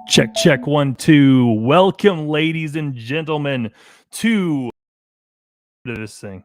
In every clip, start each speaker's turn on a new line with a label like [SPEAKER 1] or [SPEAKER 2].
[SPEAKER 1] Check, check, 1, 2. Welcome, ladies and gentlemen, to this thing.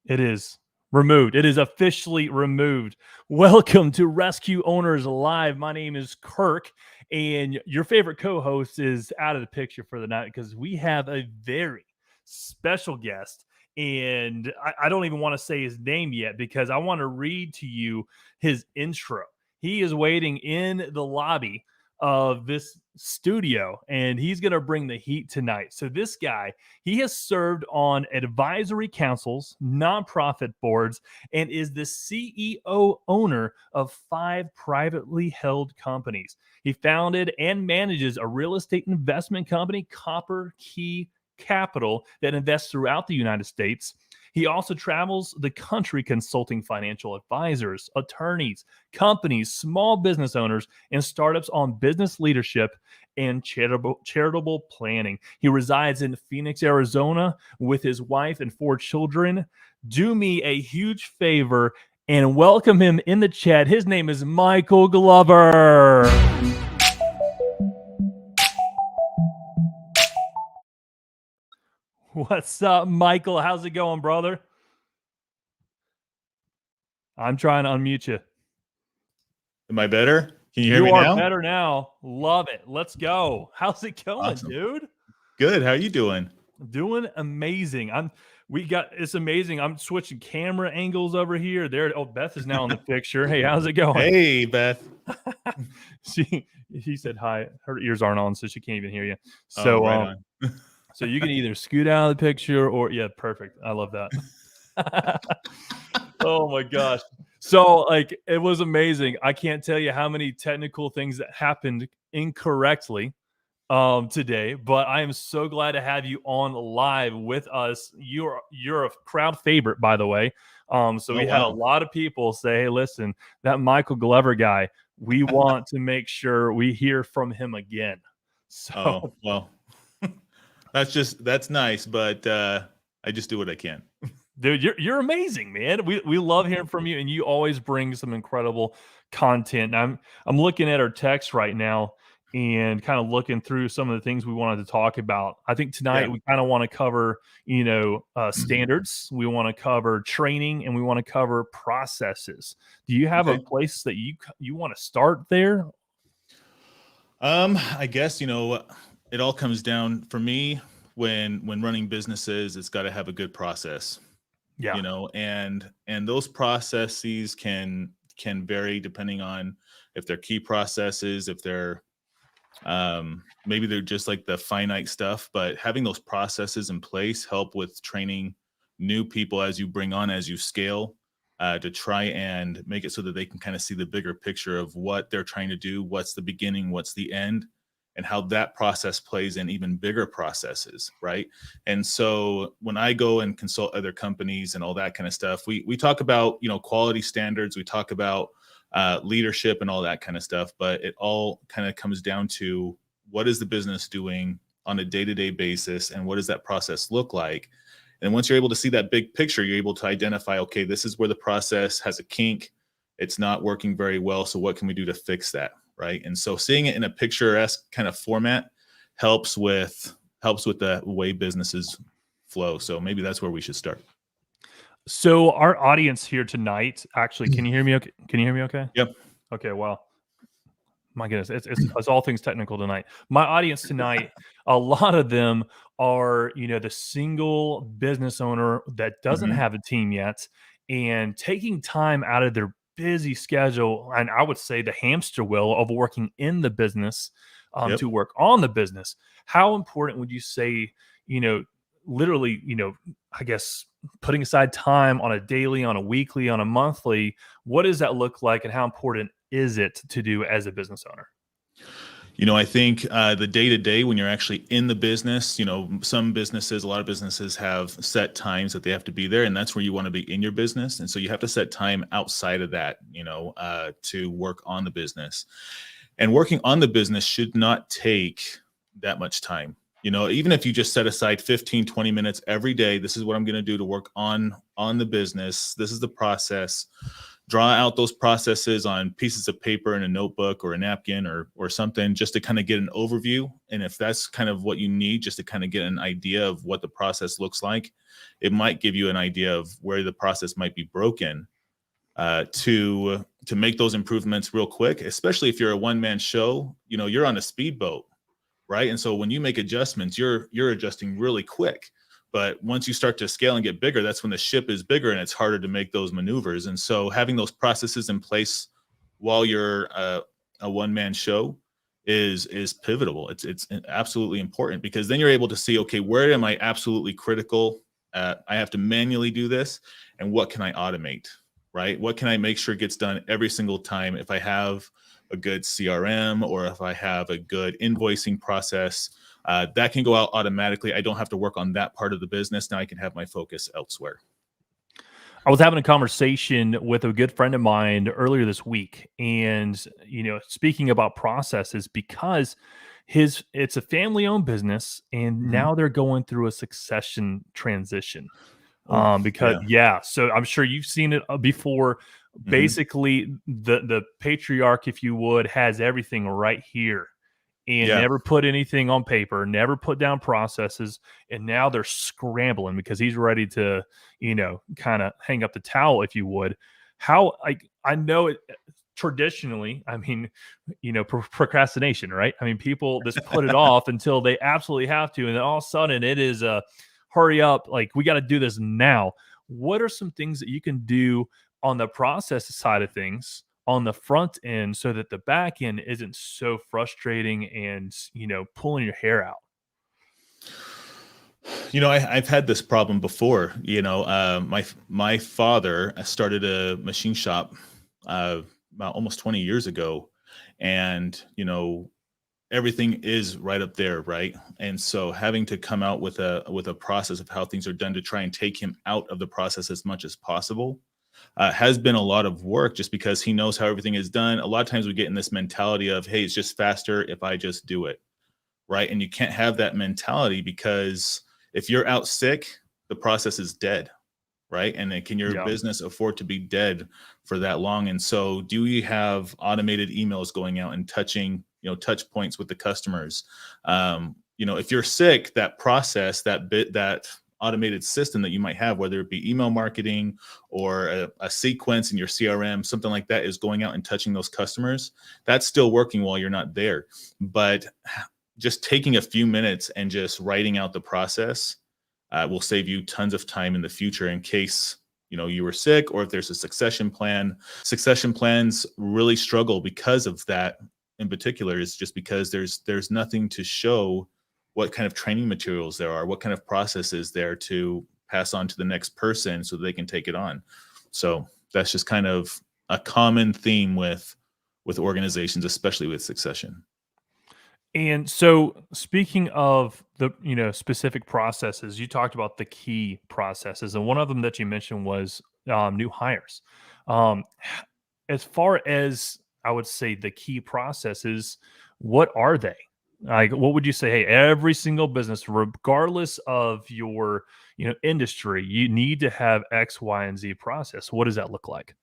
[SPEAKER 1] It is removed. It is officially removed. Welcome to Rescue Owners Live. My name is Kirk, and your favorite co-host is out of the picture for the night because we have a very special guest. And I don't even want to say his name yet because I want to read to you his intro. He is waiting in the lobby of this studio, and he's going to bring the heat tonight. So this guy, he has served on advisory councils, nonprofit boards, and is the CEO owner of 5 privately held companies. He founded and manages a real estate investment company, Copper Key Capital, that invests throughout the United States. He also travels the country consulting financial advisors, attorneys, companies, small business owners, and startups on business leadership and charitable planning. He resides in Phoenix, Arizona with his wife and 4 children. Do me a huge favor and welcome him in the chat. His name is Michael Glover. What's up, Michael? How's it going, brother? I'm trying to unmute you.
[SPEAKER 2] Am I better? Can you hear me now?
[SPEAKER 1] You are better now. Love it. Let's go. How's it going,
[SPEAKER 2] Awesome.
[SPEAKER 1] Dude?
[SPEAKER 2] Good. How are you doing?
[SPEAKER 1] Doing amazing. It's amazing. I'm switching camera angles over here. There. Oh, Beth is now in the picture. Hey, how's it going?
[SPEAKER 2] Hey, Beth.
[SPEAKER 1] She said hi. Her ears aren't on, so she can't even hear you. So,
[SPEAKER 2] right on.
[SPEAKER 1] So you can either scoot out of the picture or, yeah, perfect. I love that. Oh my gosh. So like, it was amazing. I can't tell you how many technical things that happened incorrectly today, but I am so glad to have you on live with us. You're a crowd favorite, by the way. So we had a lot of people say, hey, listen, that Michael Glover guy, we want to make sure we hear from him again. So
[SPEAKER 2] well. That's nice, but I just do what I can.
[SPEAKER 1] Dude, you're amazing, man. We love hearing from you, and you always bring some incredible content. I'm looking at our text right now and kind of looking through some of the things we wanted to talk about. I think tonight we kind of want to cover, standards. We want to cover training, and we want to cover processes. Do you have a place that you want to start there?
[SPEAKER 2] I guess, it all comes down for me when running businesses, it's got to have a good process.
[SPEAKER 1] Yeah.
[SPEAKER 2] And those processes can vary depending on if they're key processes, if they're maybe they're just like the finite stuff, but having those processes in place help with training new people as you bring on, as you scale, to try and make it so that they can kind of see the bigger picture of what they're trying to do, what's the beginning, what's the end, and how that process plays in even bigger processes, right? And so when I go and consult other companies and all that kind of stuff, we talk about, quality standards, we talk about leadership and all that kind of stuff, but it all kind of comes down to what is the business doing on a day-to-day basis, and what does that process look like? And once you're able to see that big picture, you're able to identify, okay, this is where the process has a kink. It's not working very well. So what can we do to fix that? Right. And so seeing it in a picturesque kind of format helps with the way businesses flow. So maybe that's where we should start.
[SPEAKER 1] So our audience here tonight, actually, can you hear me okay? Can you hear me okay?
[SPEAKER 2] Yep.
[SPEAKER 1] Okay, well, my goodness, it's all things technical tonight. My audience tonight, a lot of them are, the single business owner that doesn't
[SPEAKER 2] Mhm.
[SPEAKER 1] have a team yet, and taking time out of their busy schedule, and I would say the hamster wheel of working in the business,
[SPEAKER 2] Yep.
[SPEAKER 1] to work on the business. How important would you say, you know, literally, I guess putting aside time on a daily, on a weekly, on a monthly, what does that look like, and how important is it to do as a business owner?
[SPEAKER 2] I think the day to day when you're actually in the business, some businesses, a lot of businesses have set times that they have to be there, and that's where you want to be in your business. And so you have to set time outside of that, to work on the business. And working on the business should not take that much time. Even if you just set aside 15, 20 minutes every day, this is what I'm going to do to work on the business. This is the process. Draw out those processes on pieces of paper in a notebook or a napkin or something, just to kind of get an overview. And if that's kind of what you need, just to kind of get an idea of what the process looks like, it might give you an idea of where the process might be broken, to make those improvements real quick, especially if you're a one-man show. You're on a speedboat, right? And so when you make adjustments, you're adjusting really quick. But once you start to scale and get bigger, that's when the ship is bigger and it's harder to make those maneuvers. And so having those processes in place while you're a one-man show is pivotal. It's absolutely important, because then you're able to see, okay, where am I absolutely critical? I have to manually do this, and what can I automate? Right? What can I make sure gets done every single time? If I have a good CRM, or if I have a good invoicing process, that can go out automatically. I don't have to work on that part of the business. Now I can have my focus elsewhere.
[SPEAKER 1] I was having a conversation with a good friend of mine earlier this week, and speaking about processes, because it's a family-owned business, and
[SPEAKER 2] Mhm.
[SPEAKER 1] now they're going through a succession transition.
[SPEAKER 2] Oh,
[SPEAKER 1] Because
[SPEAKER 2] yeah.
[SPEAKER 1] yeah, so I'm sure you've seen it before.
[SPEAKER 2] Mhm.
[SPEAKER 1] Basically, the patriarch, if you would, has everything right here, and
[SPEAKER 2] Yeah.
[SPEAKER 1] never put anything on paper, never put down processes, and now they're scrambling because he's ready to, kind of hang up the towel, if you would. How, like, I know it traditionally, I mean, procrastination, right? I mean, people just put it off until they absolutely have to, and then all of a sudden it is a hurry up, like, we got to do this now. What are some things that you can do on the process side of things on the front end so that the back end isn't so frustrating and, pulling your hair out?
[SPEAKER 2] I've had this problem before. My father started a machine shop about almost 20 years ago, and everything is right up there, right? And so having to come out with a process of how things are done to try and take him out of the process as much as possible has been a lot of work, just because he knows how everything is done. A lot of times we get in this mentality of, hey, it's just faster if I just do it, right? And you can't have that mentality, because if you're out sick, the process is dead, right? And then can your
[SPEAKER 1] Yeah.
[SPEAKER 2] business afford to be dead for that long? And so do you have automated emails going out and touching, touch points with the customers? If you're sick, that process, that automated system that you might have, whether it be email marketing or a sequence in your CRM, something like that, is going out and touching those customers. That's still working while you're not there. But just taking a few minutes and just writing out the process will save you tons of time in the future, in case you were sick, or if there's a succession plan. Succession plans really struggle because of that. In particular, is just because there's nothing to show what kind of training materials there are, what kind of processes there to pass on to the next person so they can take it on. So that's just kind of a common theme with organizations, especially with succession.
[SPEAKER 1] And so, speaking of the specific processes, you talked about the key processes, and one of them that you mentioned was new hires. Um, as far as I would say the key processes, what are they? Like, what would you say? Hey, every single business, regardless of your industry, you need to have X, Y, and Z process. What does that look like?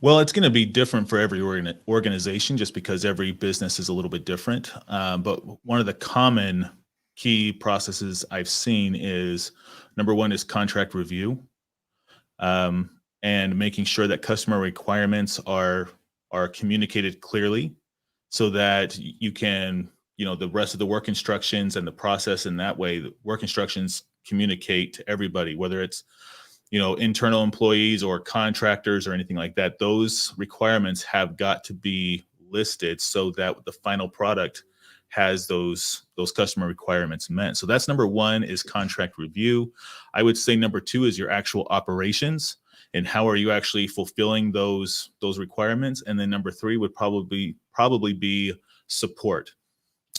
[SPEAKER 2] Well, it's going to be different for every organization just because every business is a little bit different. But one of the common key processes I've seen is number one is contract review, and making sure that customer requirements are communicated clearly so that you can, the rest of the work instructions and the process in that way, the work instructions communicate to everybody, whether it's internal employees or contractors or anything like that. Those requirements have got to be listed so that the final product has those customer requirements met. So that's number one is contract review. I would say number two is your actual operations and how are you actually fulfilling those requirements. And then number three would probably be support.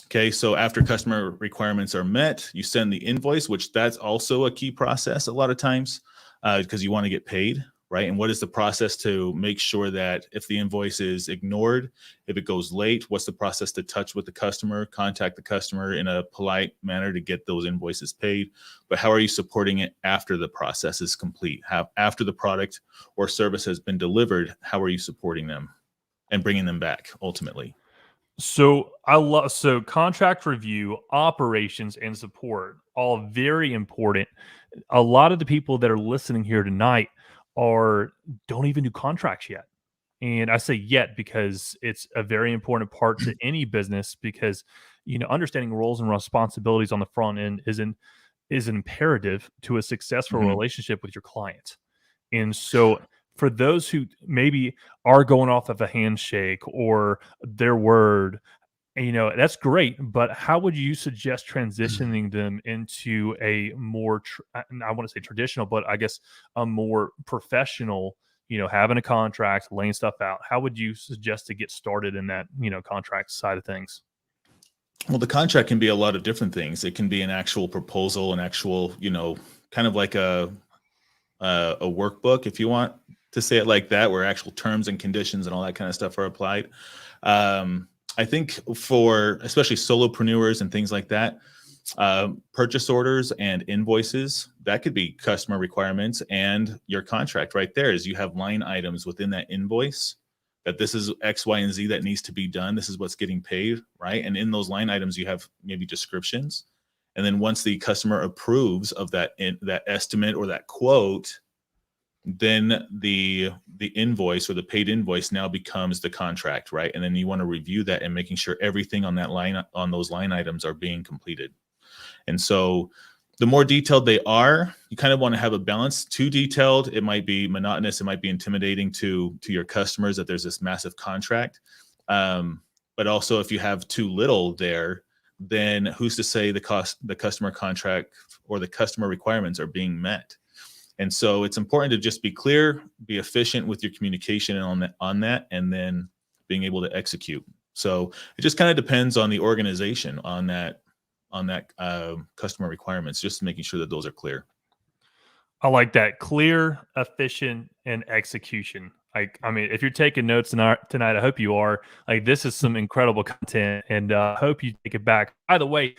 [SPEAKER 2] Okay, so after customer requirements are met, you send the invoice, which that's also a key process a lot of times because you want to get paid, right? And what is the process to make sure that if the invoice is ignored, if it goes late, what's the process to touch with the customer, contact the customer in a polite manner to get those invoices paid? But how are you supporting it after the process is complete? After the product or service has been delivered, how are you supporting them and bringing them back ultimately?
[SPEAKER 1] So contract review, operations, and support, all very important. A lot of the people that are listening here tonight are don't even do contracts yet. And I say yet because it's a very important part to any business because understanding roles and responsibilities on the front end is an imperative to a successful
[SPEAKER 2] Mhm.
[SPEAKER 1] relationship with your client. And so for those who maybe are going off of a handshake or their word, that's great, but how would you suggest transitioning them into a more I want to say traditional, but I guess a more professional, having a contract, laying stuff out? How would you suggest to get started in that, contract side of things?
[SPEAKER 2] Well, the contract can be a lot of different things. It can be an actual proposal, an actual, kind of like a workbook, if you want to say it like that, where actual terms and conditions and all that kind of stuff are applied. Um, I think for especially solopreneurs and things like that, purchase orders and invoices, that could be customer requirements, and your contract right there is you have line items within that invoice that this is X, Y, and Z that needs to be done. This is what's getting paid, right? And in those line items, you have maybe descriptions. And then once the customer approves of that estimate or that quote, then the invoice or the paid invoice now becomes the contract, right? And then you want to review that and making sure everything on those line items are being completed. And so the more detailed they are, you kind of want to have a balance. Too detailed, it might be monotonous, it might be intimidating to your customers that there's this massive contract. But also if you have too little there, then who's to say the customer contract or the customer requirements are being met? And so it's important to just be clear, be efficient with your communication on that, and then being able to execute. So it just kind of depends on the organization on that customer requirements, just making sure that those are clear.
[SPEAKER 1] I like that. Clear, efficient, and execution. I mean, if you're taking notes tonight, I hope you are. Like, this is some incredible content, and I hope you take it back. By the way,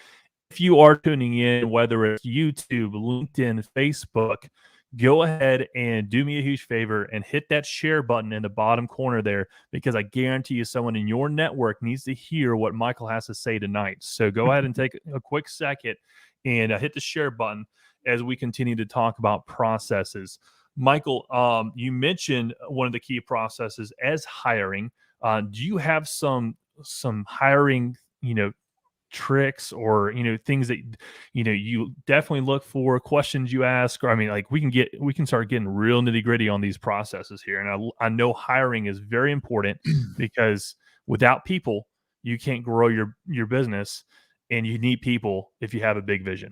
[SPEAKER 1] if you are tuning in, whether it's YouTube, LinkedIn, Facebook, go ahead and do me a huge favor and hit that share button in the bottom corner there because I guarantee you someone in your network needs to hear what Michael has to say tonight. So go ahead and take a quick second and hit the share button as we continue to talk about processes. Michael, you mentioned one of the key processes as hiring. Do you have some hiring, tricks or things that you definitely look for, questions you ask? Or I mean, like, we can start getting real nitty gritty on these processes here, and I know hiring is very important because without people you can't grow your business, and you need people if you have a big vision.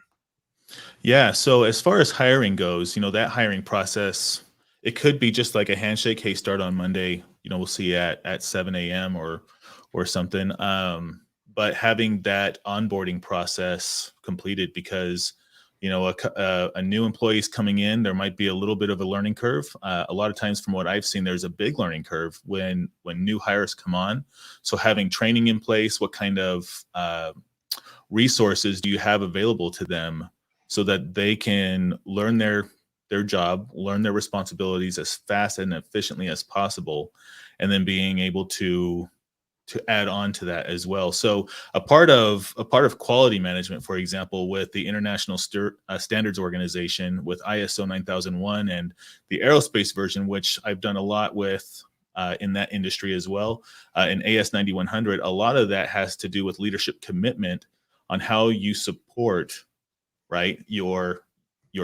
[SPEAKER 2] Yeah. So as far as hiring goes, that hiring process, it could be just like a handshake. Hey, start on Monday. We'll see you at 7 a.m. or something. But having that onboarding process completed, because a new employee is coming in, there might be a little bit of a learning curve. A lot of times, from what I've seen, there's a big learning curve when new hires come on. So having training in place, what kind of resources do you have available to them so that they can learn their job, learn their responsibilities as fast and efficiently as possible, and then being able to add on to that as well. So a part of quality management, for example, with the International Standards Organization, with ISO 9001 and the aerospace version, which I've done a lot with in that industry as well, in AS 9100, a lot of that has to do with leadership commitment on how you support, right, your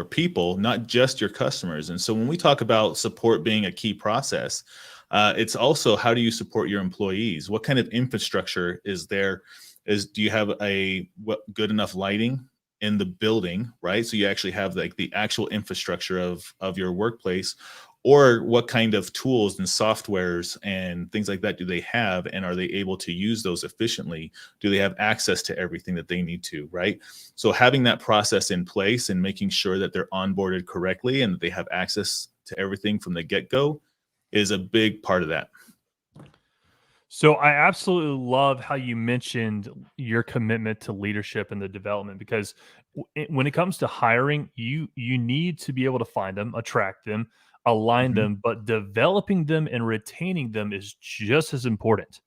[SPEAKER 2] people, not just your customers. And so when we talk about support being a key process, it's also, how do you support your employees? What kind of infrastructure is there? Do you have good enough lighting in the building, right? So you actually have like the actual infrastructure of your workplace, or what kind of tools and softwares and things like that do they have, and are they able to use those efficiently? Do they have access to everything that they need to, right? So having that process in place and making sure that they're onboarded correctly and that they have access to everything from the get-go is a big part of that.
[SPEAKER 1] So I absolutely love how you mentioned your commitment to leadership and the development, because when it comes to hiring, you need to be able to find them, attract them, align
[SPEAKER 2] Mhm.
[SPEAKER 1] them, but developing them and retaining them is just as important.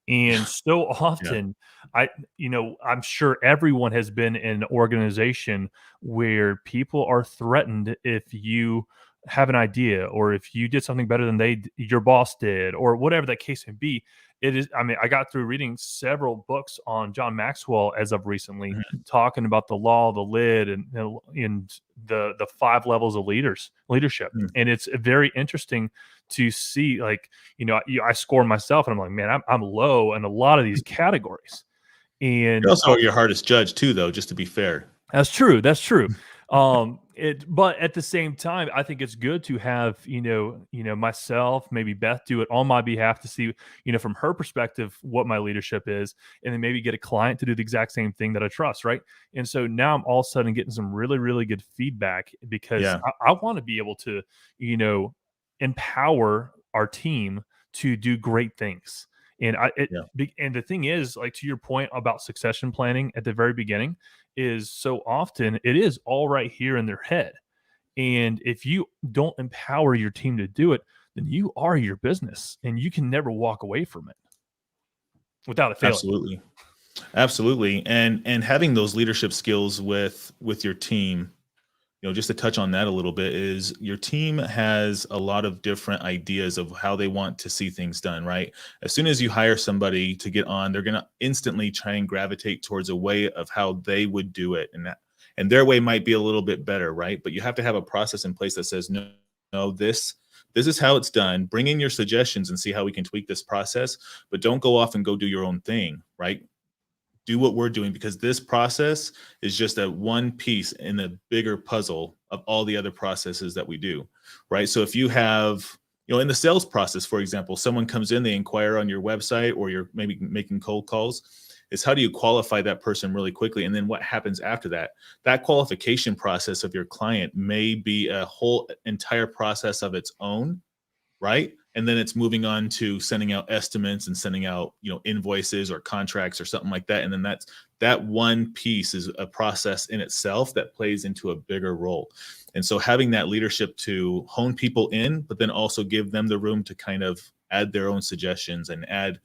[SPEAKER 1] And so
[SPEAKER 2] Yeah.
[SPEAKER 1] often, I'm sure everyone has been in an organization where people are threatened if you have an idea, or if you did something better than your boss did, or whatever that case may be. It is, I mean, I got through reading several books on John Maxwell as of recently,
[SPEAKER 2] Mhm.
[SPEAKER 1] talking about the law of the lid, and the five levels of leadership.
[SPEAKER 2] Mm.
[SPEAKER 1] And it's very interesting to see, like, I score myself, and I'm like, man, I'm low in a lot of these categories.
[SPEAKER 2] You
[SPEAKER 1] And
[SPEAKER 2] also are your hardest judge too, though, just to be fair.
[SPEAKER 1] that's true. That's true. But at the same time, I think it's good to have, myself, maybe Beth, do it on my behalf to see, from her perspective, what my leadership is, and then maybe get a client to do the exact same thing that I trust, right? And so now I'm all of a sudden getting some really, really good feedback, because
[SPEAKER 2] Yeah.
[SPEAKER 1] I want to be able to, you know, empower our team to do great things.
[SPEAKER 2] Yeah.
[SPEAKER 1] And the thing is, like, to your point about succession planning at the very beginning, is so often it is all right here in their head. And if you don't empower your team to do it, then you are your business, and you can never walk away from it without it failing.
[SPEAKER 2] Absolutely. Absolutely. And having those leadership skills with your team, just to touch on that a little bit, is your team has a lot of different ideas of how they want to see things done, right? As soon as you hire somebody to get on, they're going to instantly try and gravitate towards a way of how they would do it. And their way might be a little bit better, right? But you have to have a process in place that says, no, no, this is how it's done. Bring in your suggestions and see how we can tweak this process, but don't go off and go do your own thing, right? Do what we're doing, because this process is just a one piece in the bigger puzzle of all the other processes that we do, right? So if you have, in the sales process, for example, someone comes in, they inquire on your website, or you're maybe making cold calls, is how do you qualify that person really quickly? And then what happens after that? That qualification process of your client may be a whole entire process of its own, right? And then it's moving on to sending out estimates and sending out, invoices or contracts or something like that. And then that one piece is a process in itself that plays into a bigger role. And so having that leadership to hone people in, but then also give them the room to kind of add their own suggestions and add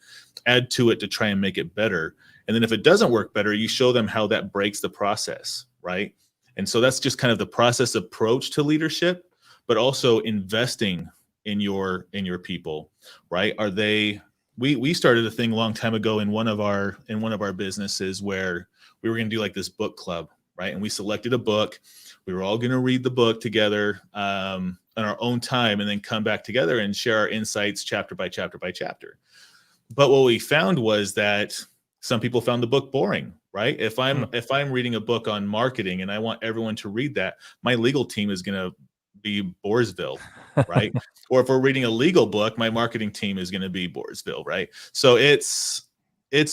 [SPEAKER 2] to it to try and make it better. And then if it doesn't work better, you show them how that breaks the process, right? And so that's just kind of the process approach to leadership, but also investing in your people, right? Are they we started a thing a long time ago in one of our businesses, where we were going to do like this book club, right? And we selected a book. We were all going to read the book together on our own time, and then come back together and share our insights chapter by chapter by chapter. But what we found was that some people found the book boring, right? If I'm reading a book on marketing and I want everyone to read that, my legal team is going to be Boresville, right? Or if we're reading a legal book, my marketing team is going to be Boresville, right? So it's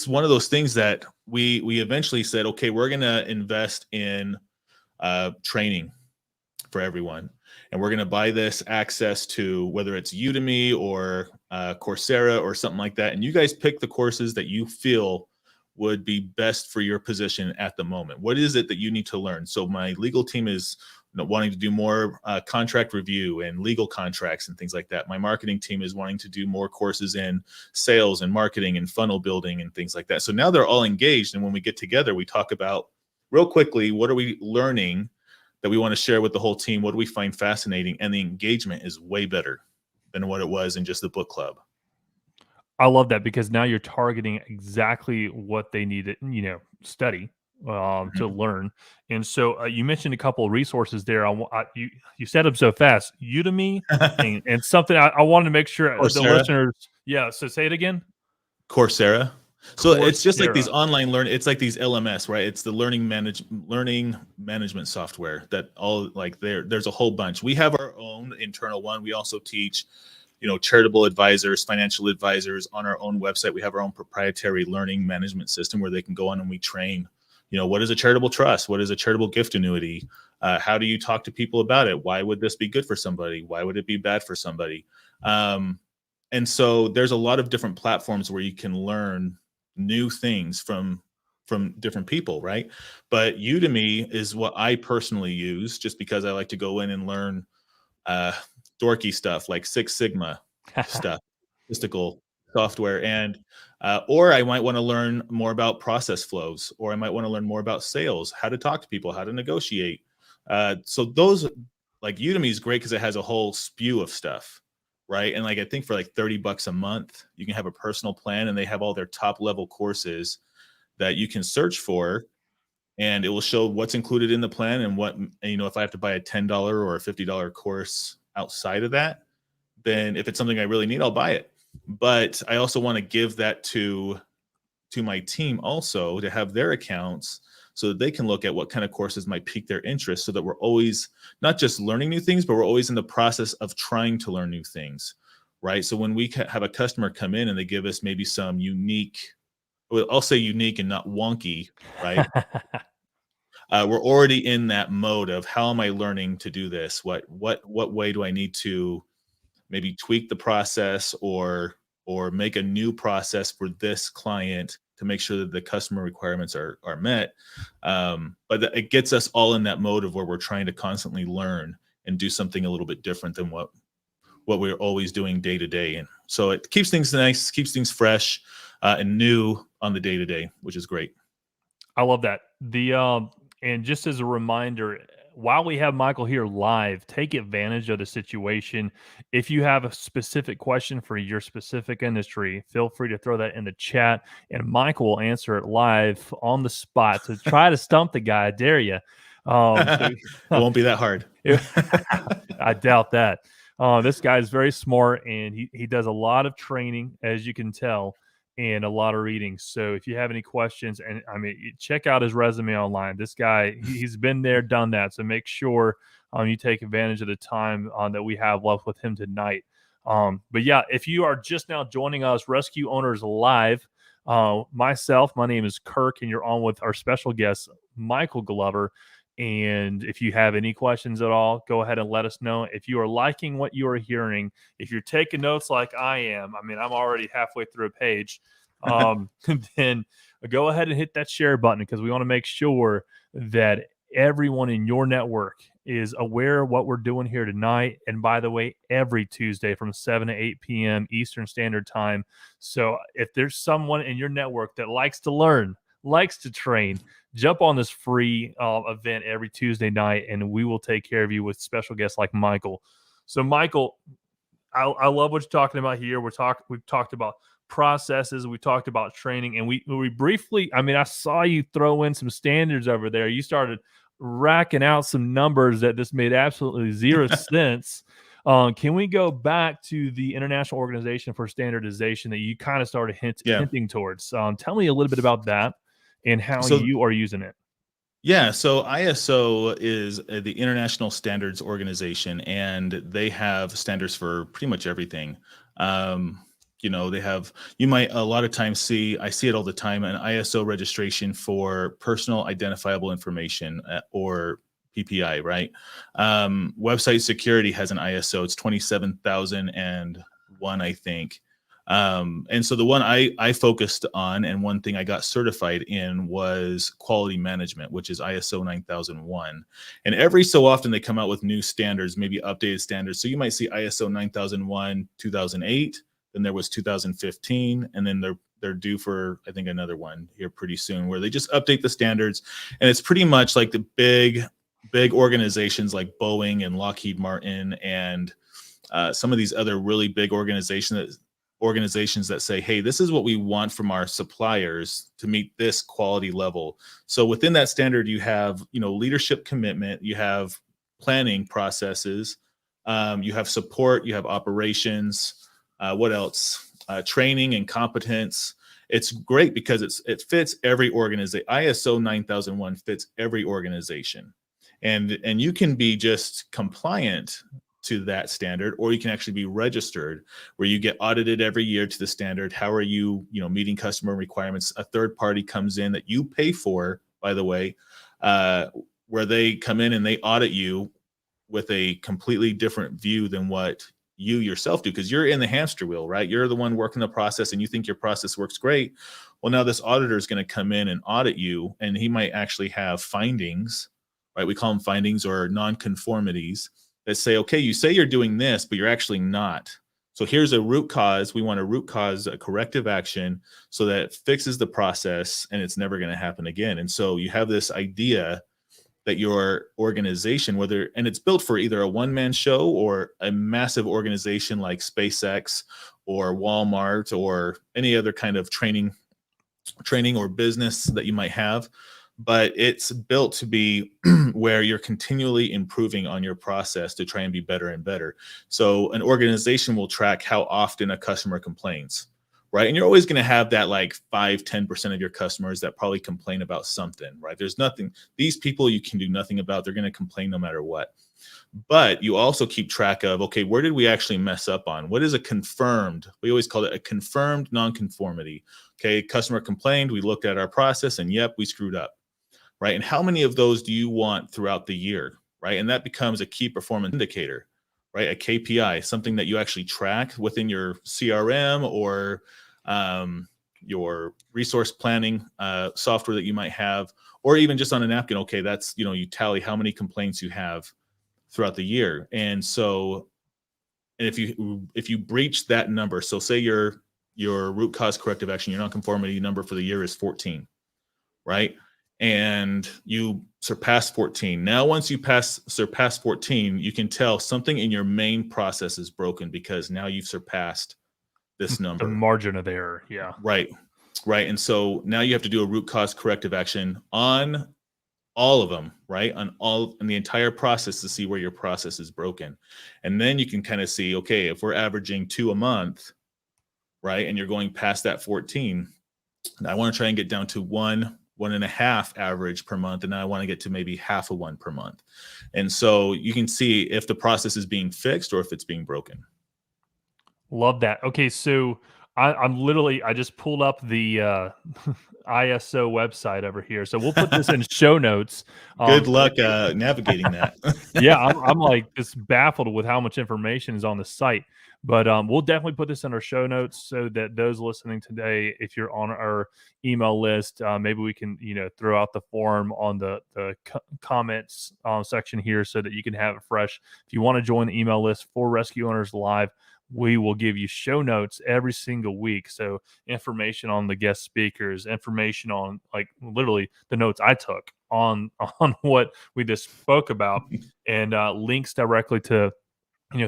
[SPEAKER 2] one of those things that we eventually said, okay, we're going to invest in training for everyone, and we're going to buy this access to whether it's Udemy or Coursera or something like that, and you guys pick the courses that you feel would be best for your position at the moment. What is it that you need to learn? So my legal team is wanting to do more contract review and legal contracts and things like that. My marketing team is wanting to do more courses in sales and marketing and funnel building and things like that. So now they're all engaged, and when we get together, we talk about real quickly, what are we learning that we want to share with the whole team? What do we find fascinating? And the engagement is way better than what it was in just the book club.
[SPEAKER 1] I love that, because now you're targeting exactly what they need to, study to learn. And so you mentioned a couple of resources there. You said them so fast, Udemy and something I wanted to make sure the listeners. Yeah. So say it again.
[SPEAKER 2] Coursera. So it's just like these online it's like these LMS, right? It's the learning management software that all like there's a whole bunch. We have our own internal one. We also teach, charitable advisors, financial advisors on our own website. We have our own proprietary learning management system where they can go on and we train, what is a charitable trust? What is a charitable gift annuity? How do you talk to people about it? Why would this be good for somebody? Why would it be bad for somebody? And so there's a lot of different platforms where you can learn new things from different people, right? But Udemy is what I personally use, just because I like to go in and learn dorky stuff like Six Sigma stuff, statistical software, and or I might want to learn more about process flows, or I might want to learn more about sales, how to talk to people, how to negotiate. So those, like Udemy is great because it has a whole spew of stuff, right? And like I think for like $30 a month, you can have a personal plan, and they have all their top level courses that you can search for, and it will show what's included in the plan and what, if I have to buy a $10 or a $50 course outside of that, then if it's something I really need, I'll buy it. But I also want to give that to my team also, to have their accounts so that they can look at what kind of courses might pique their interest, so that we're always not just learning new things, but we're always in the process of trying to learn new things, right? So when we have a customer come in and they give us maybe some unique, well, I'll say unique and not wonky, right? We're already in that mode of, how am I learning to do this? What way do I need to maybe tweak the process or make a new process for this client to make sure that the customer requirements are met? But it gets us all in that mode of where we're trying to constantly learn and do something a little bit different than what we're always doing day to day. And so it keeps things nice, keeps things fresh and new on the day to day, which is great.
[SPEAKER 1] I love that. And just as a reminder, while we have Michael here live, take advantage of the situation. If you have a specific question for your specific industry, feel free to throw that in the chat, and Michael will answer it live on the spot. So try to stump the guy. I dare you.
[SPEAKER 2] It won't be that hard.
[SPEAKER 1] I doubt that. This guy is very smart, and he does a lot of training, as you can tell, and a lot of reading. So if you have any questions, and I mean, check out his resume online. This guy, he's been there, done that. So make sure you take advantage of the time that we have left with him tonight. But yeah, if you are just now joining us, Rescue Owners Live, my name is Kirk, and you're on with our special guest, Michael Glover. And if you have any questions at all, go ahead and let us know. If you are liking what you are hearing, if you're taking notes like I am, I mean, I'm already halfway through a page, then go ahead and hit that share button, because we want to make sure that everyone in your network is aware of what we're doing here tonight. And by the way, every Tuesday from 7 to 8 p.m. Eastern Standard Time. So if there's someone in your network that likes to learn, likes to train, jump on this free event every Tuesday night, and we will take care of you with special guests like Michael. So Michael, I love what you're talking about here. We've talked about processes, we talked about training, and we briefly, I mean, I saw you throw in some standards over there. You started racking out some numbers that just made absolutely zero sense. Can we go back to the International Organization for Standardization that you kind of started hinting towards? Tell me a little bit about that, and how
[SPEAKER 2] So
[SPEAKER 1] you are using it.
[SPEAKER 2] yeah, so ISO is the International Standards Organization, and they have standards for pretty much everything. Um, they have, you might a lot of times I see it all the time, an ISO registration for personal identifiable information, or PPI, right? Website security has an ISO, it's 27001, I think. And so the one I focused on, and one thing I got certified in, was quality management, which is ISO 9001. And every so often they come out with new standards, maybe updated standards. So you might see ISO 9001 2008, then there was 2015, and then they're due for, I think, another one here pretty soon, where they just update the standards. And it's pretty much like the big organizations like Boeing and Lockheed Martin, and some of these other really big organizations that say, hey, this is what we want from our suppliers to meet this quality level. So within that standard, you have, leadership commitment, you have planning processes, you have support, you have operations, what else? Training and competence. It's great because it fits every organization. ISO 9001 fits every organization. And you can be just compliant to that standard, or you can actually be registered, where you get audited every year to the standard. How are you, meeting customer requirements? A third party comes in that you pay for, by the way, where they come in and they audit you with a completely different view than what you yourself do, because you're in the hamster wheel, right? You're the one working the process and you think your process works great. Well, now this auditor is going to come in and audit you, and he might actually have findings, right? We call them findings or non-conformities, that say, okay, you say you're doing this, but you're actually not. So here's a root cause. We want a root cause, a corrective action, so that it fixes the process and it's never going to happen again. And so you have this idea that your organization, and it's built for either a one-man show or a massive organization like SpaceX or Walmart or any other kind of training or business that you might have. But it's built to be where you're continually improving on your process to try and be better and better. So an organization will track how often a customer complains, right? And you're always going to have that like 5-10% of your customers that probably complain about something, right? There's nothing, these people you can do nothing about. They're going to complain no matter what. But you also keep track of, okay, where did we actually mess up on? What is a confirmed? We always call it a confirmed nonconformity. Okay, customer complained, we looked at our process, and yep, we screwed up. Right? And how many of those do you want throughout the year, right? And that becomes a key performance indicator, right? A KPI, something that you actually track within your CRM or your resource planning software that you might have, or even just on a napkin. Okay, that's, you tally how many complaints you have throughout the year. And so, and if you breach that number, so say your root cause corrective action, your nonconformity number for the year is 14, right? And you surpass 14. Now, once you surpass 14, you can tell something in your main process is broken, because now you've surpassed this number.
[SPEAKER 1] The margin of error. Yeah.
[SPEAKER 2] Right. And so now you have to do a root cause corrective action on all of them, right? On the entire process, to see where your process is broken. And then you can kind of see, okay, if we're averaging 2 a month, right? And you're going past that 14, I want to try and get down to 1.5 average per month, and I want to get to maybe half a 1 per month. And so you can see if the process is being fixed or if it's being broken.
[SPEAKER 1] Love that. Okay, so I just pulled up the ISO website over here. So we'll put this in show notes.
[SPEAKER 2] Good luck navigating that.
[SPEAKER 1] Yeah, I'm like just baffled with how much information is on the site. But we'll definitely put this in our show notes so that those listening today, if you're on our email list, maybe we can throw out the form on the comments section here so that you can have it fresh. If you want to join the email list for Rescue Owners Live, we will give you show notes every single week. So information on the guest speakers, information on like literally the notes I took on what we just spoke about, and links directly to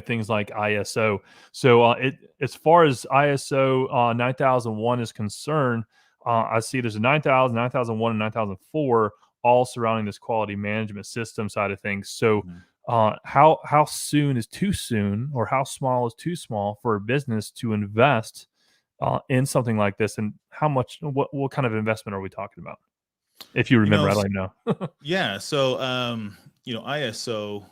[SPEAKER 1] things like ISO. So as far as ISO 9001 is concerned, I see there's a 9000, 9001, and 9004 all surrounding this quality management system side of things. So how soon is too soon, or how small is too small for a business to invest in something like this, and how much? What kind of investment are we talking about? If you
[SPEAKER 2] You
[SPEAKER 1] remember,
[SPEAKER 2] know,
[SPEAKER 1] I don't even know.
[SPEAKER 2] yeah. So, ISO,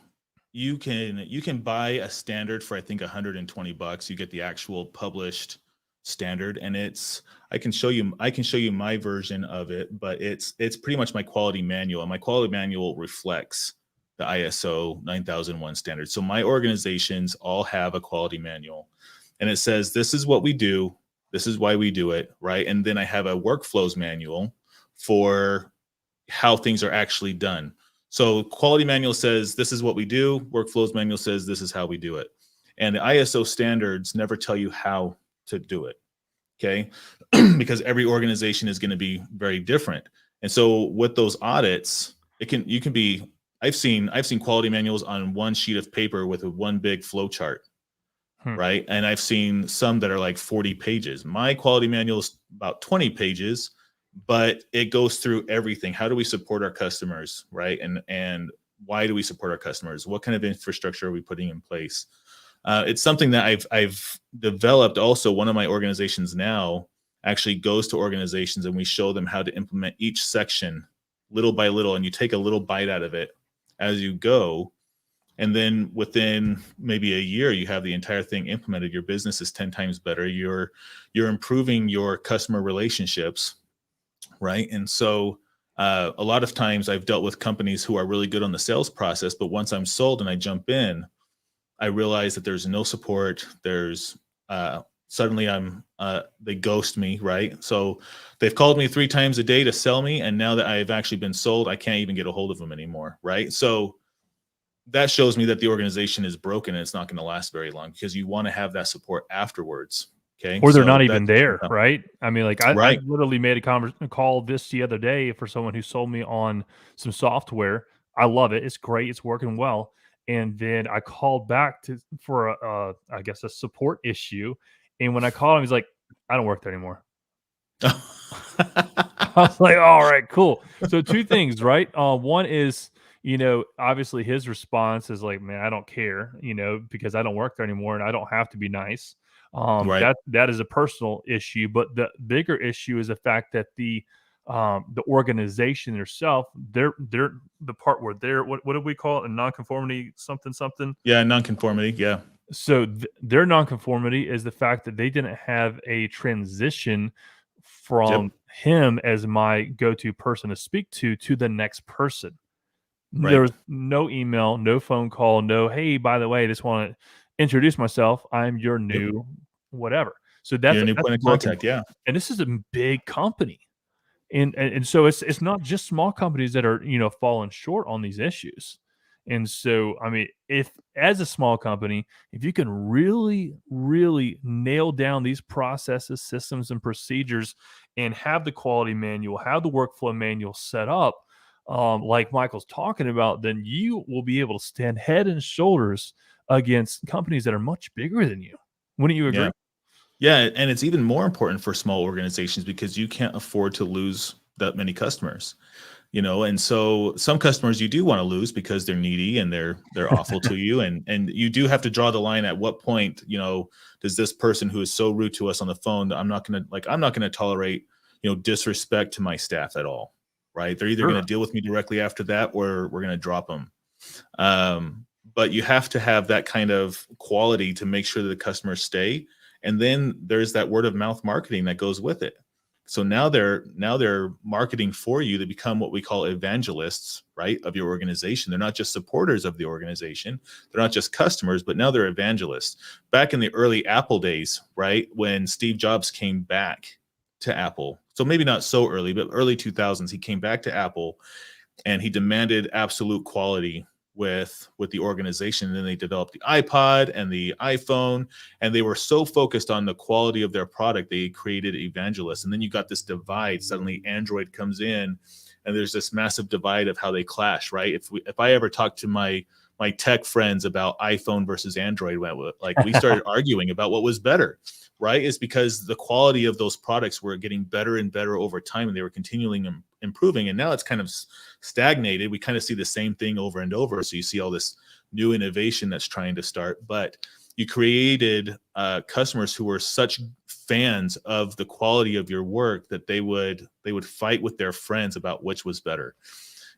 [SPEAKER 2] you can buy a standard for I think $120. You get the actual published standard, and I can show you my version of it, but it's pretty much my quality manual, and my quality manual reflects the ISO 9001 standard. So my organizations all have a quality manual, and it says this is what we do, this is why we do it, right? And then I have a workflows manual for how things are actually done. So quality manual says this is what we do, workflows manual says this is how we do it. And the ISO standards never tell you how to do it. Okay. Because every organization is going to be very different. And so with those audits, you can be I've seen quality manuals on one sheet of paper with one big flow chart,
[SPEAKER 1] Hmm.
[SPEAKER 2] right? And I've seen some that are like 40 pages. My quality manual is about 20 pages, but it goes through everything. How do we support our customers, right? And why do we support our customers? What kind of infrastructure are we putting in place? It's something that I've developed. Also, one of my organizations now actually goes to organizations and we show them how to implement each section little by little, and you take a little bite out of it as you go. And then within maybe a year, you have the entire thing implemented. Your business is 10 times better. You're improving your customer relationships, right? And so a lot of times I've dealt with companies who are really good on the sales process, but once I'm sold and I jump in, I realize that there's no support. There's suddenly they ghost me, right? So they've called me 3 times a day to sell me, and now that I've actually been sold, I can't even get a hold of them anymore, right? So that shows me that the organization is broken and it's not going to last very long, because you want to have that support afterwards. Okay.
[SPEAKER 1] Or they're not
[SPEAKER 2] So
[SPEAKER 1] even
[SPEAKER 2] that's
[SPEAKER 1] there, right? I mean, like I
[SPEAKER 2] right.
[SPEAKER 1] literally made a call this the other day for someone who sold me on some software. I love it. It's great. It's working well. And then I called back for I guess a support issue. And when I called him, he's like, I don't work there anymore. I was like, all right, cool. So two things, right? One is, obviously his response is like, man, I don't care, because I don't work there anymore and I don't have to be nice.
[SPEAKER 2] Right.
[SPEAKER 1] That is a personal issue, but the bigger issue is the fact that the organization itself, they're the part where they're what do we call it? A nonconformity something something.
[SPEAKER 2] Yeah. Nonconformity. Yeah.
[SPEAKER 1] So their nonconformity is the fact that they didn't have a transition
[SPEAKER 2] Yep.
[SPEAKER 1] from him as my go-to person to speak to the next person. There
[SPEAKER 2] Right.
[SPEAKER 1] was no email, no phone call, no, hey, by the way, I just want to introduce myself. I'm your
[SPEAKER 2] Yep.
[SPEAKER 1] new whatever. So
[SPEAKER 2] You're a new
[SPEAKER 1] that's
[SPEAKER 2] point of
[SPEAKER 1] broken.
[SPEAKER 2] contact. Yeah.
[SPEAKER 1] And this is a big company. And so it's not just small companies that are, falling short on these issues. And so, I mean, if as a small company, if you can really, really nail down these processes, systems, and procedures and have the quality manual, have the workflow manual set up, like Michael's talking about, then you will be able to stand head and shoulders against companies that are much bigger than you. Wouldn't you agree?
[SPEAKER 2] Yeah. Yeah. And it's even more important for small organizations because you can't afford to lose that many customers. And so some customers you do want to lose because they're needy and they're awful to you, and you do have to draw the line at what point, does this person who is so rude to us on the phone that I'm not going to tolerate, disrespect to my staff at all, right? They're either going
[SPEAKER 1] Sure.
[SPEAKER 2] to deal with me directly after that, or we're going to drop them. But you have to have that kind of quality to make sure that the customers stay, and then there's that word of mouth marketing that goes with it. So now they're marketing for you to become what we call evangelists, right, of your organization. They're not just supporters of the organization. They're not just customers, but now they're evangelists. Back in the early Apple days, right, when Steve Jobs came back to Apple. So maybe not so early, but early 2000s, he came back to Apple and he demanded absolute quality with the organization. And then they developed the iPod and the iPhone, and they were so focused on the quality of their product, they created evangelists. And then you got this divide. Suddenly Android comes in and there's this massive divide of how they clash, right? If I ever talk to my tech friends about iPhone versus Android, like we started arguing about what was better, right? Is because the quality of those products were getting better and better over time, and they were continually improving. And now it's kind of stagnated. We kind of see the same thing over and over. So you see all this new innovation that's trying to start, but you created customers who were such fans of the quality of your work that they would fight with their friends about which was better.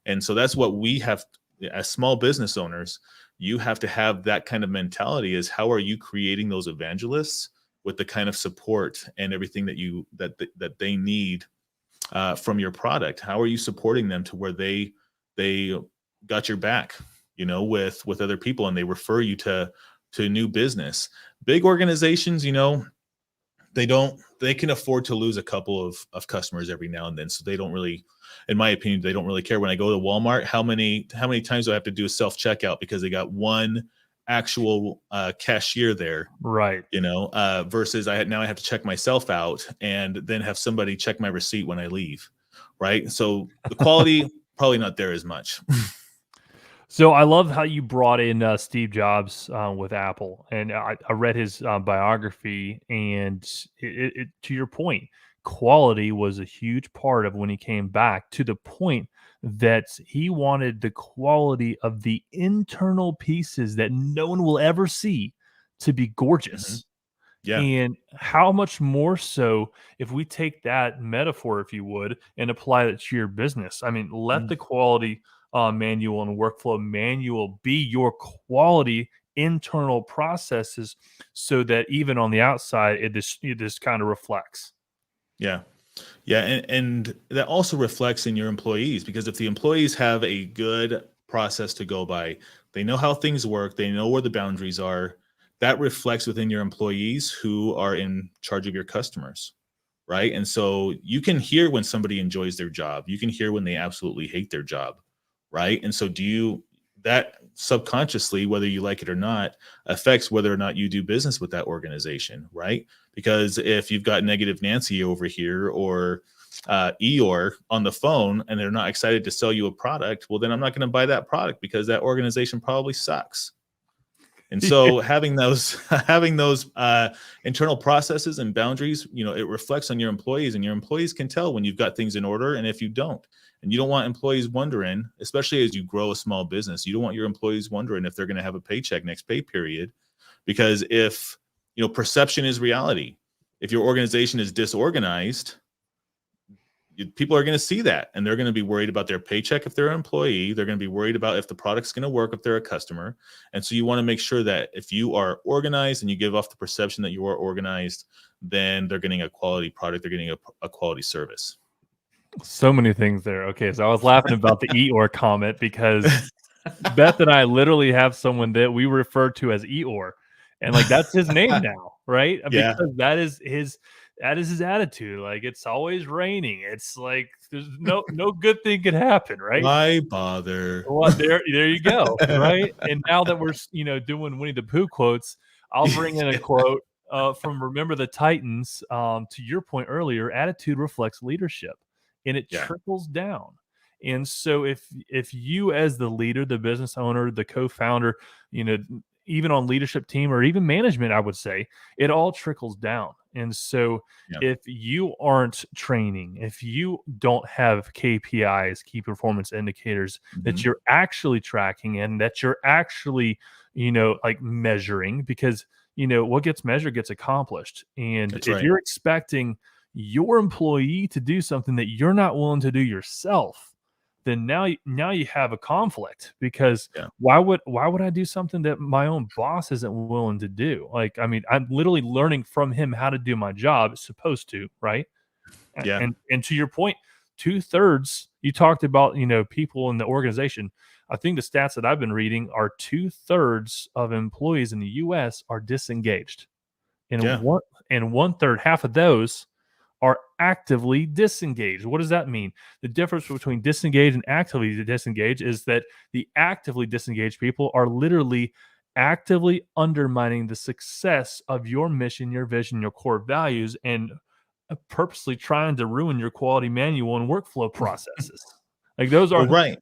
[SPEAKER 2] And so that's what we have as small business owners. You have to have that kind of mentality, is how are you creating those evangelists with the kind of support and everything that they need from your product? How are you supporting them to where they got your back, with other people, and they refer you to new business? Big organizations, they can afford to lose a couple of customers every now and then. So they don't really, in my opinion, they don't really care. When I go to Walmart, how many times do I have to do a self-checkout because they got one actual cashier there,
[SPEAKER 1] Right.
[SPEAKER 2] versus I have to check myself out and then have somebody check my receipt when I leave. Right. So the quality probably not there as much.
[SPEAKER 1] So I love how you brought in Steve Jobs with Apple, and I read his biography, and to your point, quality was a huge part of when he came back, to the point that he wanted the quality of the internal pieces that no one will ever see to be
[SPEAKER 2] Mhm.
[SPEAKER 1] gorgeous.
[SPEAKER 2] Yeah.
[SPEAKER 1] And how much more so if we take that metaphor, if you would, and apply it to your business? I mean, let
[SPEAKER 2] Mm.
[SPEAKER 1] the quality manual and workflow manual be your quality internal processes, so that even on the outside, it just kind of reflects.
[SPEAKER 2] Yeah. Yeah, and that also reflects in your employees, because if the employees have a good process to go by, they know how things work, they know where the boundaries are, that reflects within your employees who are in charge of your customers, right? And so you can hear when somebody enjoys their job, you can hear when they absolutely hate their job, right? And so that subconsciously, whether you like it or not, affects whether or not you do business with that organization, right? Because if you've got negative Nancy over here, or Eeyore on the phone, and they're not excited to sell you a product, well, then I'm not going to buy that product, because that organization probably sucks. And so having those internal processes and boundaries, it reflects on your employees, and your employees can tell when you've got things in order and if you don't. And you don't want employees wondering, especially as you grow a small business, you don't want your employees wondering if they're going to have a paycheck next pay period. Because if, perception is reality. If your organization is disorganized, people are going to see that, and they're going to be worried about their paycheck if they're an employee. They're going to be worried about if the product's going to work if they're a customer. And so you want to make sure that if you are organized and you give off the perception that you are organized, then they're getting a quality product, they're getting a quality service.
[SPEAKER 1] So many things there. Okay, so I was laughing about the Eeyore comment because Beth and I literally have someone that we refer to as Eeyore, and like that's his name now, right?
[SPEAKER 2] Yeah.
[SPEAKER 1] Because that is his attitude. Like, it's always raining. It's like there's no good thing could happen, right?
[SPEAKER 2] Why bother?
[SPEAKER 1] Well, there you go, right? And now that we're doing Winnie the Pooh quotes, I'll bring in a quote from Remember the Titans. To your point earlier, attitude reflects leadership, and it
[SPEAKER 2] Yeah.
[SPEAKER 1] trickles down. And so if you, as the leader, the business owner, the co-founder, even on leadership team or even management, I would say it all trickles down. And so
[SPEAKER 2] Yeah.
[SPEAKER 1] if you aren't training, if you don't have KPIs, key performance indicators, that
[SPEAKER 2] Mhm.
[SPEAKER 1] you're actually tracking and that you're actually, like measuring, because, what gets measured gets accomplished. And
[SPEAKER 2] That's
[SPEAKER 1] if
[SPEAKER 2] right.
[SPEAKER 1] you're expecting your employee to do something that you're not willing to do yourself, then now you have a conflict, because
[SPEAKER 2] Yeah.
[SPEAKER 1] why would I do something that my own boss isn't willing to do? Like, I mean, I'm literally learning from him how to do my job, supposed to, right?
[SPEAKER 2] Yeah.
[SPEAKER 1] And to your point, 2/3, you talked about, people in the organization. I think the stats that I've been reading are 2/3 of employees in the US are disengaged. And
[SPEAKER 2] Yeah.
[SPEAKER 1] one third, half of those are actively disengaged. What does that mean? The difference between disengaged and actively disengaged is that the actively disengaged people are literally actively undermining the success of your mission, your vision, your core values, and purposely trying to ruin your quality manual and workflow processes. Like, those are
[SPEAKER 2] Well, right.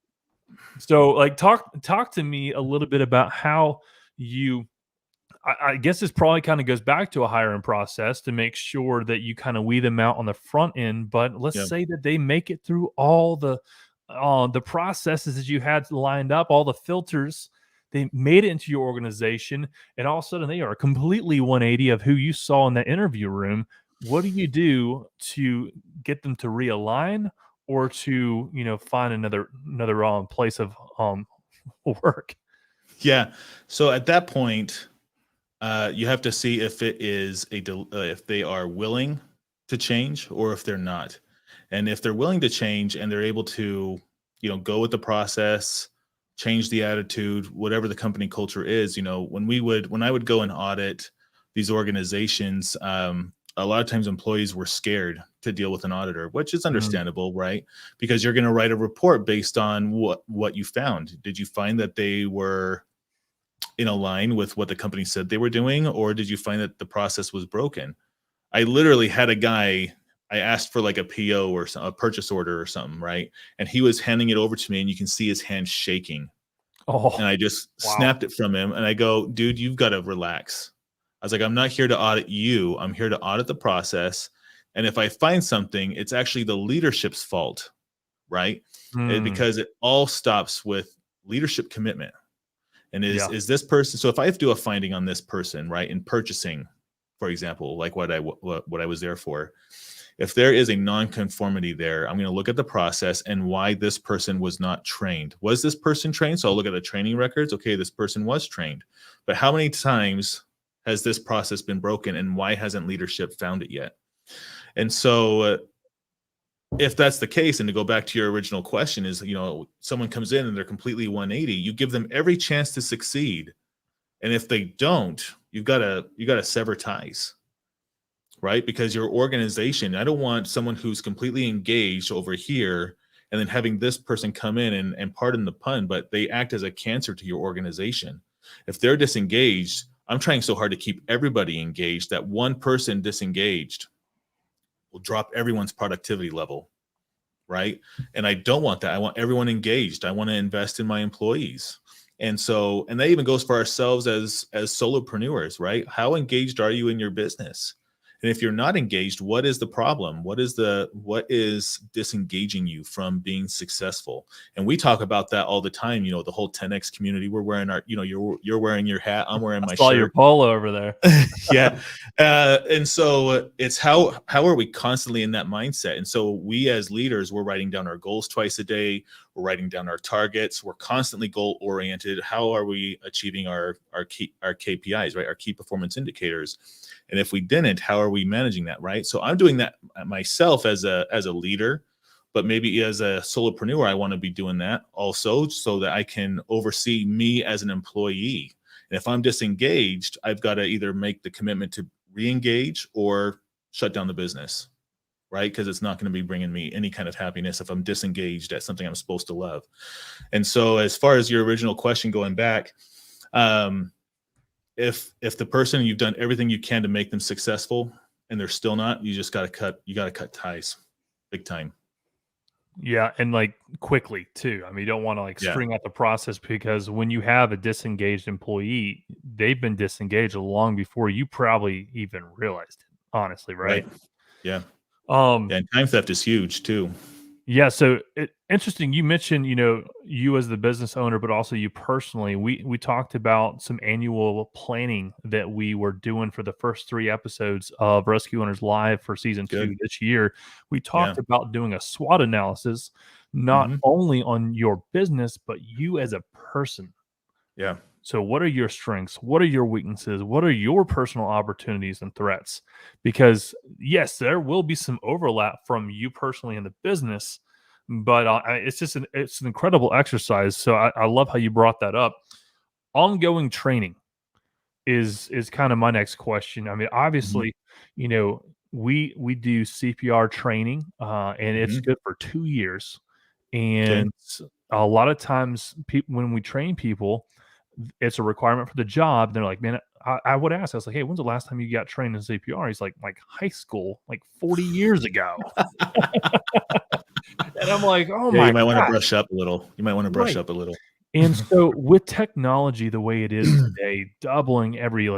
[SPEAKER 1] so, like, talk to me a little bit about how you, I guess this probably kind of goes back to a hiring process to make sure that you kind of weed them out on the front end. But let's
[SPEAKER 2] Yeah.
[SPEAKER 1] say that they make it through all the processes that you had lined up, all the filters they made it into your organization, and all of a sudden they are completely 180 of who you saw in that interview room. What do you do to get them to realign, or to, find another place of work?
[SPEAKER 2] Yeah. So at that point, you have to see if it is if they are willing to change or if they're not. And if they're willing to change and they're able to, go with the process, change the attitude, whatever the company culture is, when I would go and audit these organizations, a lot of times employees were scared to deal with an auditor, which is understandable, right? Because you're going to write a report based on what you found. Did you find that they were in a line with what the company said they were doing, or did you find that the process was broken? I literally had a guy, I asked for like a PO or a purchase order or something, right? And he was handing it over to me, and you can see his hand shaking. And
[SPEAKER 1] Oh,
[SPEAKER 2] I just
[SPEAKER 1] wow.
[SPEAKER 2] snapped it from him, and I go, dude, you've got to relax. I was like, I'm not here to audit you. I'm here to audit the process. And if I find something, it's actually the leadership's fault, right? Because it all stops with leadership commitment. And
[SPEAKER 1] Yeah.
[SPEAKER 2] is this person, so if I have to do a finding on this person, right, in purchasing, for example, like what I was there for, if there is a non-conformity there, I'm going to look at the process and why this person was not trained. Was this person trained? So I'll look at the training records. Okay, this person was trained. But how many times has this process been broken, and why hasn't leadership found it yet? And so if that's the case, and to go back to your original question, is, someone comes in and they're completely 180, you give them every chance to succeed. And if they don't, you got to sever ties, right? Because your organization, I don't want someone who's completely engaged over here and then having this person come in and pardon the pun, but they act as a cancer to your organization. If they're disengaged, I'm trying so hard to keep everybody engaged that one person disengaged will drop everyone's productivity level, right? And I don't want that. I want everyone engaged. I want to invest in my employees. And so, and that even goes for ourselves as solopreneurs, right? How engaged are you in your business? And if you're not engaged, what is the problem? What is disengaging you from being successful? And we talk about that all the time. The whole 10X community. We're wearing our, you're wearing your hat. I'm wearing my
[SPEAKER 1] Saw your
[SPEAKER 2] shirt.
[SPEAKER 1] polo over there.
[SPEAKER 2] Yeah. And so it's how are we constantly in that mindset? And so we as leaders, we're writing down our goals twice a day. We're writing down our targets. We're constantly goal oriented. How are we achieving our KPIs, right? Our key performance indicators. And if we didn't, how are we managing that, right? So I'm doing that myself as a leader, but maybe as a solopreneur, I want to be doing that also so that I can oversee me as an employee. And if I'm disengaged, I've got to either make the commitment to re-engage or shut down the business, right? Because it's not going to be bringing me any kind of happiness if I'm disengaged at something I'm supposed to love. And so as far as your original question going back, if the person, you've done everything you can to make them successful and they're still not, you just got to cut ties big time.
[SPEAKER 1] Yeah, and like quickly too. I mean, you don't want to string out the process, because when you have a disengaged employee, they've been disengaged long before you probably even realized it, honestly, right?
[SPEAKER 2] Yeah. And time theft is huge too.
[SPEAKER 1] Yeah, so interesting. You mentioned, you as the business owner, but also you personally. We talked about some annual planning that we were doing for the first 3 episodes of Rescue Owners Live for season 2 this year. We talked about doing a SWOT analysis, not only on your business, but you as a person.
[SPEAKER 2] Yeah.
[SPEAKER 1] So what are your strengths? What are your weaknesses? What are your personal opportunities and threats? Because yes, there will be some overlap from you personally in the business, but it's an incredible exercise. So I love how you brought that up. Ongoing training is kind of my next question. I mean, obviously, we do CPR training, and it's good for 2 years. And a lot of times when we train people, it's a requirement for the job. They're like, man, I would ask, I was like, hey, when's the last time you got trained in CPR? He's like high school, like 40 years ago. And I'm like, oh my
[SPEAKER 2] you might want to
[SPEAKER 1] gosh.
[SPEAKER 2] brush up a little. Up a little.
[SPEAKER 1] And so with technology the way it is today, doubling every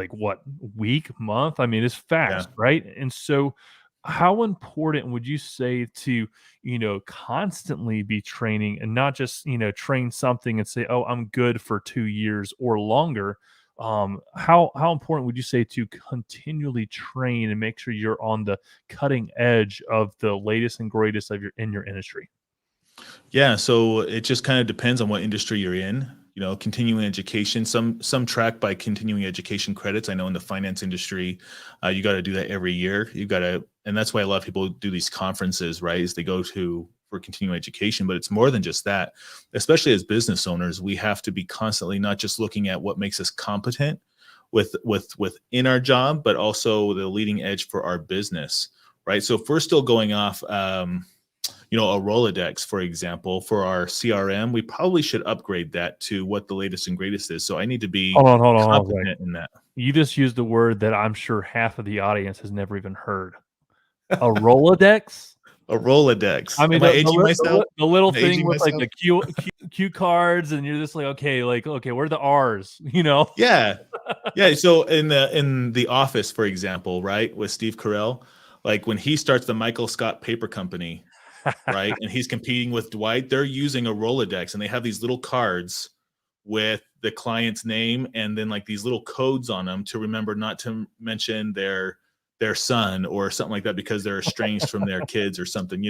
[SPEAKER 1] week, month, I mean, it's fast, right? And so how important would you say to, constantly be training and not just, train something and say, "Oh, I'm good for 2 years or longer." How important would you say to continually train and make sure you're on the cutting edge of the latest and greatest of your industry?
[SPEAKER 2] Yeah, so it just kind of depends on what industry you're in. You know, continuing education, some track by continuing education credits. I know in the finance industry, you got to do that every year. You got to, and that's why a lot of people do these conferences, right? Is they go to for continuing education, but it's more than just that. Especially as business owners, we have to be constantly not just looking at what makes us competent within our job, but also the leading edge for our business, right? So if we're still going off. A Rolodex, for example, for our CRM, we probably should upgrade that to what the latest and greatest is. So I need to be
[SPEAKER 1] Hold on, wait.
[SPEAKER 2] competent in that.
[SPEAKER 1] You just used a word that I'm sure half of the audience has never even heard. A Rolodex?
[SPEAKER 2] A Rolodex.
[SPEAKER 1] I mean,
[SPEAKER 2] Am I aging myself?
[SPEAKER 1] the little
[SPEAKER 2] Am I
[SPEAKER 1] thing
[SPEAKER 2] aging
[SPEAKER 1] with, like,
[SPEAKER 2] myself?
[SPEAKER 1] the cue cards, and you're just like, "Okay, okay, where are the R's?" You know?
[SPEAKER 2] Yeah. Yeah. So in the office, for example, right, with Steve Carell, like when he starts the Michael Scott Paper Company, right? And he's competing with Dwight. They're using a Rolodex and they have these little cards with the client's name and then like these little codes on them to remember not to mention their son or something like that because they're estranged from their kids or something,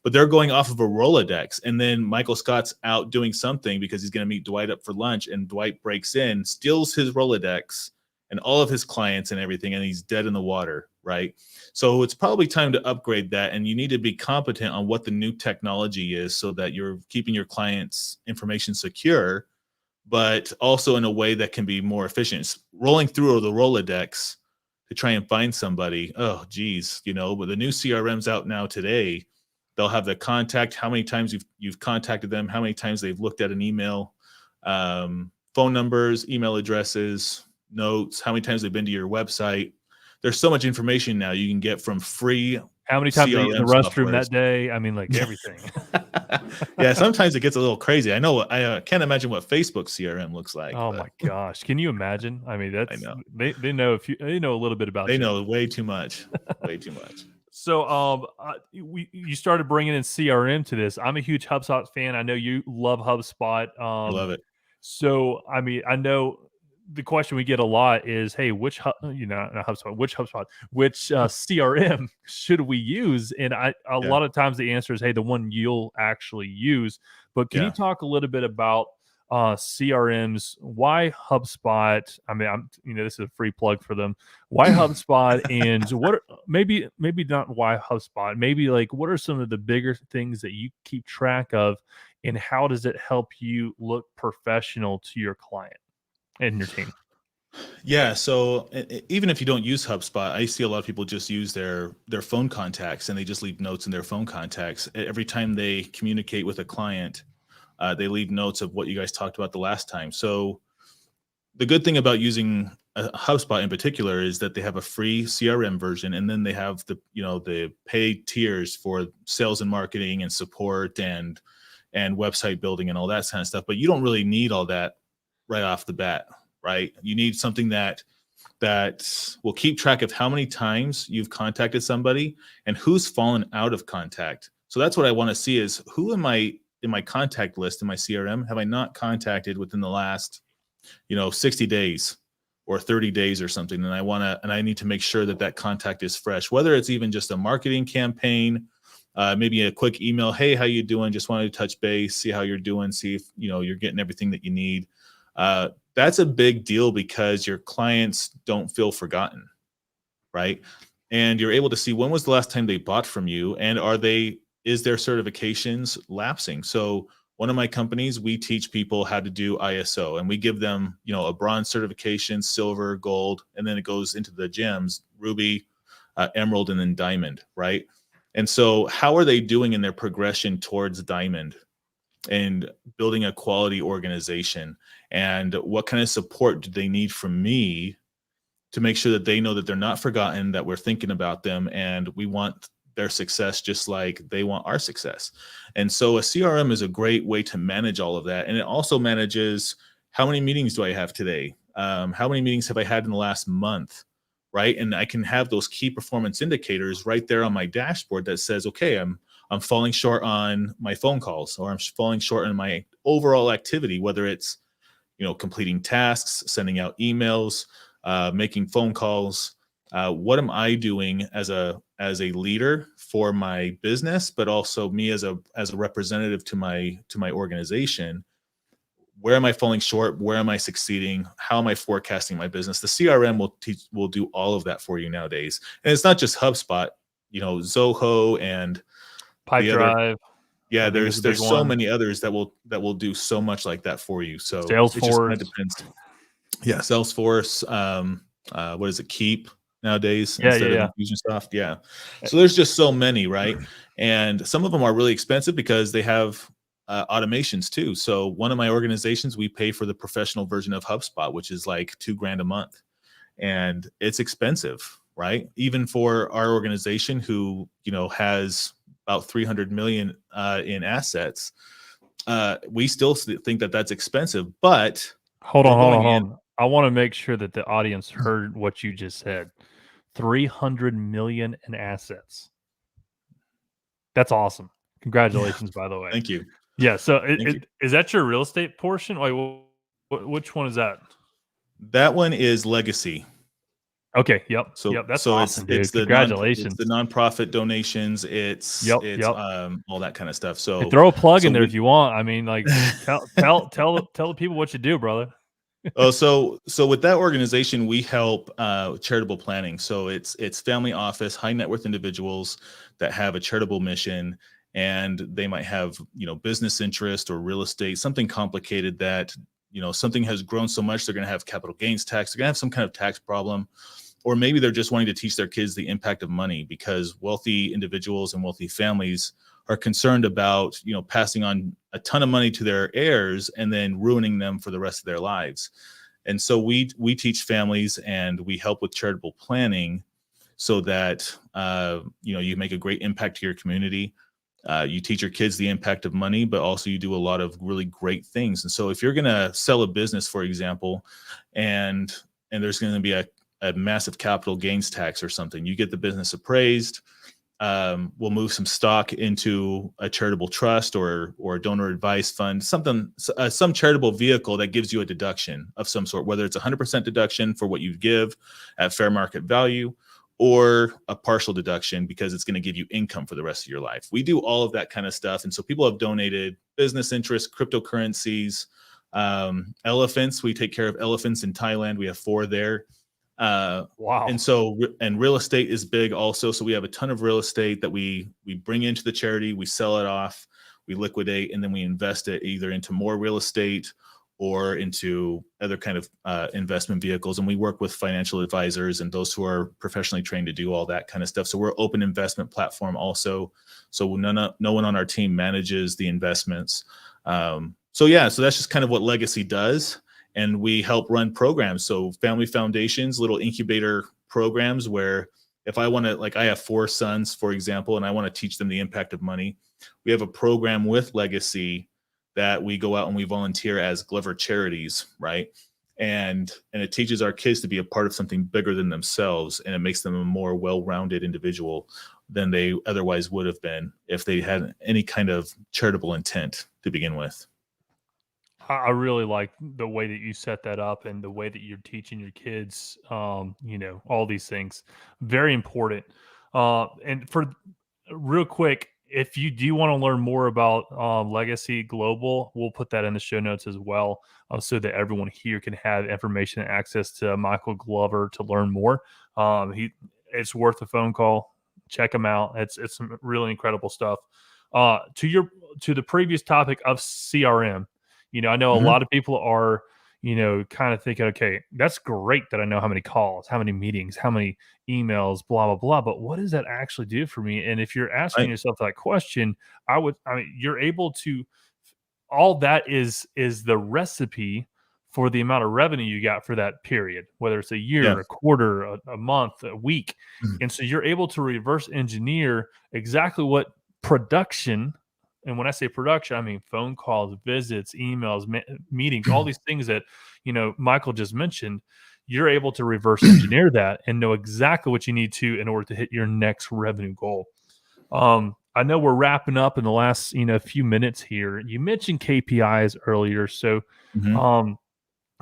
[SPEAKER 2] but they're going off of a Rolodex. And then Michael Scott's out doing something because he's going to meet Dwight up for lunch, and Dwight breaks in, steals his Rolodex and all of his clients and everything, and he's dead in the water, right? So it's probably time to upgrade that, and you need to be competent on what the new technology is so that you're keeping your clients' information secure, but also in a way that can be more efficient. Rolling through the Rolodex to try and find somebody, oh geez, but the new CRM's out now today. They'll have the contact, how many times you've contacted them, how many times they've looked at an email, phone numbers, email addresses, notes, how many times they've been to your website. There's so much information now you can get from free
[SPEAKER 1] How many times they eat in the
[SPEAKER 2] CRM
[SPEAKER 1] restroom
[SPEAKER 2] softwares.
[SPEAKER 1] that day? I mean, like, everything.
[SPEAKER 2] Yeah, sometimes it gets a little crazy. I know. I can't imagine what Facebook CRM looks like,
[SPEAKER 1] Oh
[SPEAKER 2] but
[SPEAKER 1] my gosh, can you imagine? I mean,
[SPEAKER 2] I know
[SPEAKER 1] they know they know a little bit
[SPEAKER 2] they
[SPEAKER 1] about you.
[SPEAKER 2] know way too much, way too much.
[SPEAKER 1] So, you started bringing in CRM to this. I'm a huge HubSpot fan. I know you love HubSpot.
[SPEAKER 2] I love it.
[SPEAKER 1] So I mean, I know the question we get a lot is, "Hey, not HubSpot, which CRM should we use?" And a
[SPEAKER 2] Yeah,
[SPEAKER 1] lot of times the answer is, "Hey, the one you'll actually use." But can you
[SPEAKER 2] yeah.
[SPEAKER 1] talk a little bit about CRMs? Why HubSpot? I mean, this is a free plug for them. Why HubSpot, and maybe not why HubSpot? Maybe like what are some of the bigger things that you keep track of, and how does it help you look professional to your client and your team?
[SPEAKER 2] Yeah, so even if you don't use HubSpot, I see a lot of people just use their phone contacts and they just leave notes in their phone contacts. Every time they communicate with a client, they leave notes of what you guys talked about the last time. So the good thing about using HubSpot in particular is that they have a free CRM version, and then they have the paid tiers for sales and marketing and support and website building and all that kind of stuff. But you don't really need all that right off the bat, right? You need something that will keep track of how many times you've contacted somebody and who's fallen out of contact. So that's what I want to see is who am I in my contact list in my CRM have I not contacted within the last 60 days or 30 days or something, and I need to make sure that contact is fresh, whether it's even just a marketing campaign, maybe a quick email, hey, how you doing, just wanted to touch base, see how you're doing, see if you're getting everything that you need. That's a big deal because your clients don't feel forgotten, right? And you're able to see when was the last time they bought from you, and is their certifications lapsing? So one of my companies, we teach people how to do ISO, and we give them, a bronze certification, silver, gold, and then it goes into the gems, ruby, emerald, and then diamond, right? And so how are they doing in their progression towards diamond and building a quality organization? And what kind of support do they need from me to make sure that they know that they're not forgotten, that we're thinking about them, and we want their success just like they want our success. And so a CRM is a great way to manage all of that. And it also manages how many meetings do I have today? How many meetings have I had in the last month? right? And I can have those key performance indicators right there on my dashboard that says, okay, I'm falling short on my phone calls, or I'm falling short on my overall activity, whether it's, completing tasks, sending out emails, making phone calls. What am I doing as a leader for my business, but also me as a representative to my organization? Where am I falling short? Where am I succeeding? How am I forecasting my business? The CRM will do all of that for you nowadays. And it's not just HubSpot, Zoho and the other.
[SPEAKER 1] Pipedrive,
[SPEAKER 2] Yeah,
[SPEAKER 1] I think is a big
[SPEAKER 2] there's so
[SPEAKER 1] one.
[SPEAKER 2] many others that will do so much like that for you. So it just kind
[SPEAKER 1] Salesforce.
[SPEAKER 2] of depends. Yeah, Salesforce. What is it? Keep nowadays
[SPEAKER 1] Yeah,
[SPEAKER 2] instead of
[SPEAKER 1] yeah.
[SPEAKER 2] Infusionsoft. Yeah. So there's just so many, right? And some of them are really expensive because they have automations too. So one of my organizations, we pay for the professional version of HubSpot, which is like $2,000 a month, and it's expensive, right? Even for our organization, who has about 300 million in assets, we still think that that's expensive, but
[SPEAKER 1] Hold
[SPEAKER 2] we're
[SPEAKER 1] on, hold on,
[SPEAKER 2] going
[SPEAKER 1] hold
[SPEAKER 2] in.
[SPEAKER 1] on. I want to make sure that the audience heard what you just said. 300 million in assets. That's awesome. Congratulations, by the way.
[SPEAKER 2] Thank you.
[SPEAKER 1] Yeah. So
[SPEAKER 2] Thank you.
[SPEAKER 1] is that your real estate portion? Wait, which one is that?
[SPEAKER 2] That one is legacy.
[SPEAKER 1] Okay. Yep.
[SPEAKER 2] So
[SPEAKER 1] Yep. That's
[SPEAKER 2] so
[SPEAKER 1] awesome,
[SPEAKER 2] it's
[SPEAKER 1] dude.
[SPEAKER 2] the
[SPEAKER 1] Congratulations.
[SPEAKER 2] nonprofit donations. It's
[SPEAKER 1] Yep. Yep.
[SPEAKER 2] all that kind of stuff.
[SPEAKER 1] Hey,
[SPEAKER 2] So
[SPEAKER 1] throw a plug in there
[SPEAKER 2] we
[SPEAKER 1] if you want. I mean, like, tell the people what you do, brother.
[SPEAKER 2] so with that organization, we help charitable planning. So it's family office, high net worth individuals that have a charitable mission, and they might have business interest or real estate, something complicated that something has grown so much they're going to have capital gains tax, they're going to have some kind of tax problem, or maybe they're just wanting to teach their kids the impact of money, because wealthy individuals and wealthy families are concerned about passing on a ton of money to their heirs and then ruining them for the rest of their lives. And so we teach families, and we help with charitable planning so that you make a great impact to your community. You teach your kids the impact of money, but also you do a lot of really great things. And so if you're going to sell a business, for example, and there's going to be a massive capital gains tax or something, you get the business appraised. We'll move some stock into a charitable trust or a donor advice fund, something, some charitable vehicle that gives you a deduction of some sort, whether it's 100% deduction for what you give at fair market value, or a partial deduction because it's going to give you income for the rest of your life. We do all of that kind of stuff. And so people have donated business interests, cryptocurrencies, elephants. We take care of elephants in Thailand. We have 4 there.
[SPEAKER 1] Wow.
[SPEAKER 2] And real estate is big also. So we have a ton of real estate that we bring into the charity, we sell it off, we liquidate, and then we invest it either into more real estate or into other kind of investment vehicles. And we work with financial advisors and those who are professionally trained to do all that kind of stuff. So we're an open investment platform also. So no one on our team manages the investments. So that's just kind of what Legacy does. And we help run programs. So family foundations, little incubator programs where if I want to, like I have 4 sons, for example, and I want to teach them the impact of money, we have a program with Legacy that we go out and we volunteer as Glover Charities, right? And it teaches our kids to be a part of something bigger than themselves, and it makes them a more well-rounded individual than they otherwise would have been if they had any kind of charitable intent to begin with.
[SPEAKER 1] I really like the way that you set that up and the way that you're teaching your kids, all these things. Very important. And for real quick, if you do want to learn more about Legacy Global, we'll put that in the show notes as well, so that everyone here can have information and access to Michael Glover to learn more. It's worth a phone call. Check him out. It's some really incredible stuff. To the previous topic of CRM. I know a lot of people are, kind of thinking, okay, that's great that I know how many calls, how many meetings, how many emails, blah, blah, blah. But what does that actually do for me? And if you're asking yourself that question, you're able to, all that is the recipe for the amount of revenue you got for that period, whether it's a year,
[SPEAKER 2] Yeah.
[SPEAKER 1] a quarter, a month, a week.
[SPEAKER 2] Mhm.
[SPEAKER 1] And so you're able to reverse engineer exactly what production. And when I say production, I mean phone calls, visits, emails, meetings, all these things that, Michael just mentioned. you're able to reverse engineer that and know exactly what you need to in order to hit your next revenue goal. I know we're wrapping up in the last, few minutes here. You mentioned KPIs earlier. So,
[SPEAKER 2] Mhm.
[SPEAKER 1] um,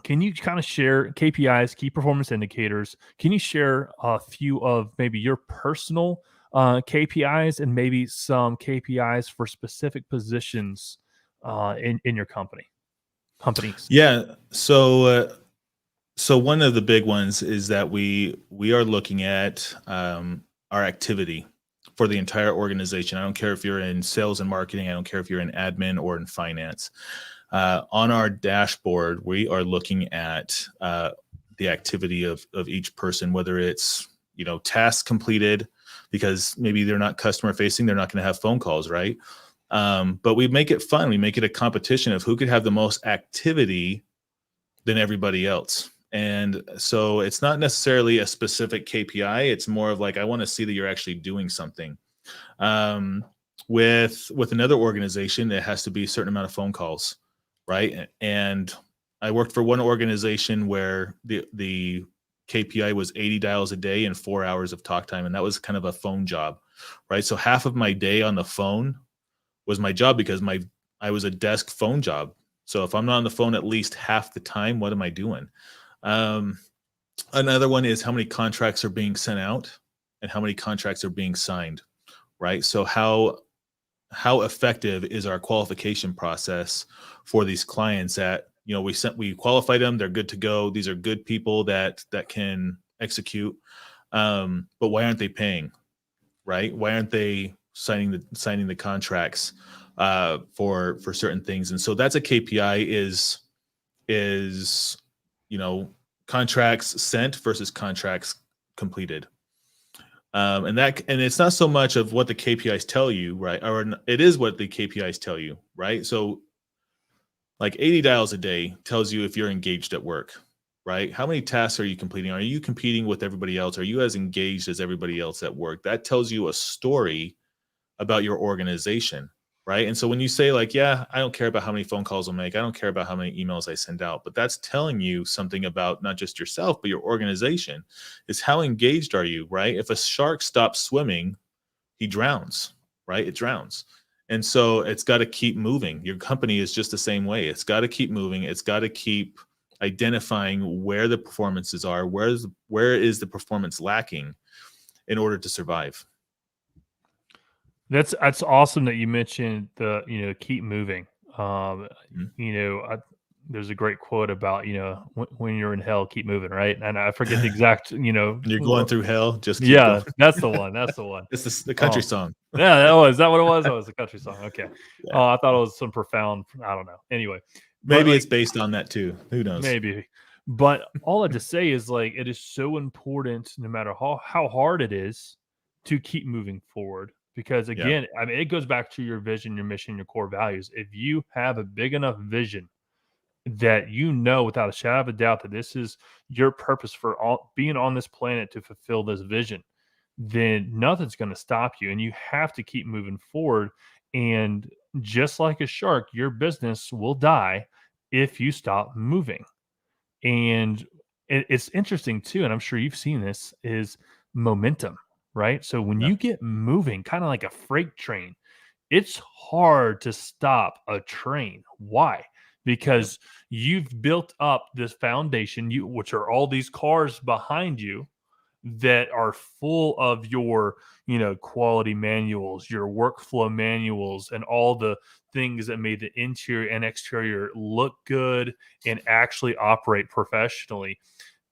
[SPEAKER 1] can you kind of share KPIs, key performance indicators? Can you share a few of maybe your personal KPIs and maybe some KPIs for specific positions in your companies?
[SPEAKER 2] Yeah. So one of the big ones is that we are looking at our activity for the entire organization. I don't care if you're in sales and marketing. I don't care if you're in admin or in finance. On our dashboard, we are looking at the activity of each person, whether it's tasks completed, because maybe they're not customer facing, they're not going to have phone calls, right? But we make it fun. We make it a competition of who could have the most activity than everybody else. And so it's not necessarily a specific KPI. It's more of like, I want to see that you're actually doing something. Um, with another organization, it has to be a certain amount of phone calls, right? And I worked for one organization where the KPI was 80 dials a day and 4 hours of talk time, and that was kind of a phone job, right? So half of my day on the phone was my job because I was a desk phone job. So if I'm not on the phone at least half the time, what am I doing? Um, Another one is how many contracts are being sent out and how many contracts are being signed, right? So how effective is our qualification process for these clients that we qualified them, they're good to go. These are good people that can execute. But why aren't they paying? Right? Why aren't they signing the contracts for certain things? And so that's a KPI is contracts sent versus contracts completed. And it's not so much of what the KPIs tell you, right? Or it is what the KPIs tell you, right? So like 80 dials a day tells you if you're engaged at work, right? How many tasks are you completing? Are you competing with everybody else? Are you as engaged as everybody else at work? That tells you a story about your organization, right? And so when you say like, yeah, I don't care about how many phone calls I'll make, I don't care about how many emails I send out, but that's telling you something about not just yourself, but your organization. Is how engaged are you, right? If a shark stops swimming, he drowns, right? It drowns. And so it's got to keep moving. Your company is just the same way. It's got to keep moving. It's got to keep identifying where the performances are, where is the performance lacking in order to survive.
[SPEAKER 1] That's awesome that you mentioned the keep moving.
[SPEAKER 2] Mhm.
[SPEAKER 1] There's a great quote about when you're in hell, keep moving, right? And I forget the exact
[SPEAKER 2] You're going through hell, just keep
[SPEAKER 1] yeah,
[SPEAKER 2] going.
[SPEAKER 1] that's the one. That's the one.
[SPEAKER 2] It's the country song.
[SPEAKER 1] Yeah, that was that what it was? Oh, it was a country song. Okay.
[SPEAKER 2] Yeah.
[SPEAKER 1] Oh, I thought it was some profound. I don't know. Anyway, but
[SPEAKER 2] Maybe
[SPEAKER 1] like
[SPEAKER 2] it's based on that too. Who knows?
[SPEAKER 1] maybe, but all I to say is like it is so important, no matter how hard it is, to keep moving forward. Because
[SPEAKER 2] Yeah.
[SPEAKER 1] again, I mean, it goes back to your vision, your mission, your core values. If you have a big enough vision that without a shadow of a doubt that this is your purpose for all being on this planet to fulfill this vision, then nothing's going to stop you and you have to keep moving forward. And just like a shark, your business will die if you stop moving. And it's interesting too, and I'm sure you've seen this, is momentum, right? So when
[SPEAKER 2] Yeah.
[SPEAKER 1] you get moving, kind of like a freight train, it's hard to stop a train. Why?
[SPEAKER 2] Yep.
[SPEAKER 1] Because you've built up this foundation, which are all these cars behind you that are full of your, quality manuals, your workflow manuals, and all the things that made the interior and exterior look good and actually operate professionally.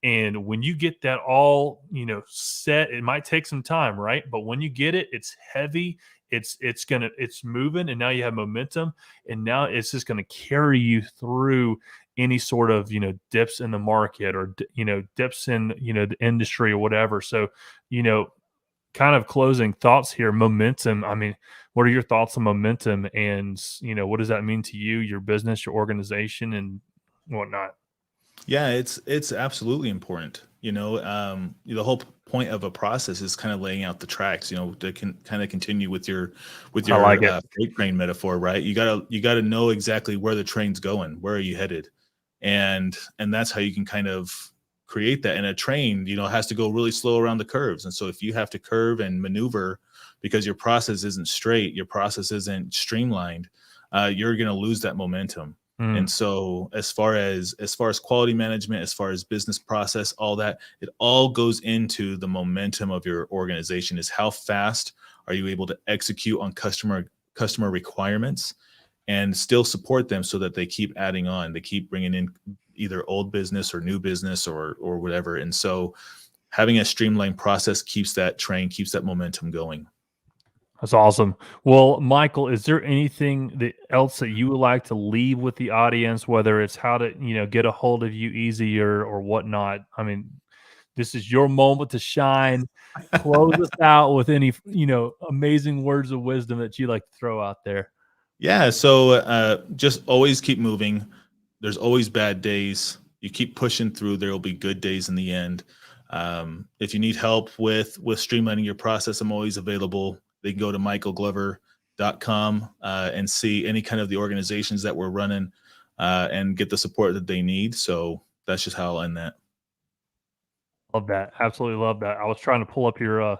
[SPEAKER 1] And when you get that all, set, it might take some time, right? But when you get it, it's heavy, it's moving, and now you have momentum, and now it's just gonna carry you through any sort of, dips in the market or dips in, the industry or whatever. So, you know, kind of closing thoughts here, momentum. I mean, what are your thoughts on momentum and what does that mean to you, your business, your organization, and whatnot?
[SPEAKER 2] Yeah, it's absolutely important. The whole point of a process is kind of laying out the tracks. To kind of continue with your
[SPEAKER 1] I like it.
[SPEAKER 2] freight train metaphor, right? You gotta know exactly where the train's going. Where are you headed? And that's how you can kind of create that. And a train, has to go really slow around the curves. And so if you have to curve and maneuver because your process isn't straight, your process isn't streamlined, you're going to lose that momentum. And so as far as quality management, as far as business process, all that, it all goes into the momentum of your organization. Is how fast are you able to execute on customer requirements and still support them so that they keep adding on, they keep bringing in either old business or new business or whatever. And so having a streamlined process keeps that momentum going.
[SPEAKER 1] That's awesome. Well, Michael, is there anything else that you would like to leave with the audience, whether it's how to, get a hold of you easier or whatnot? I mean, this is your moment to shine. Close us out with any, amazing words of wisdom that you like to throw out there.
[SPEAKER 2] Yeah. So just always keep moving. There's always bad days. You keep pushing through. There will be good days in the end. If you need help with streamlining your process, I'm always available. They can go to michaelglover.com and see any kind of the organizations that we're running and get the support that they need. So that's just how I'll end that.
[SPEAKER 1] Love that. Absolutely love that. I was trying to pull up your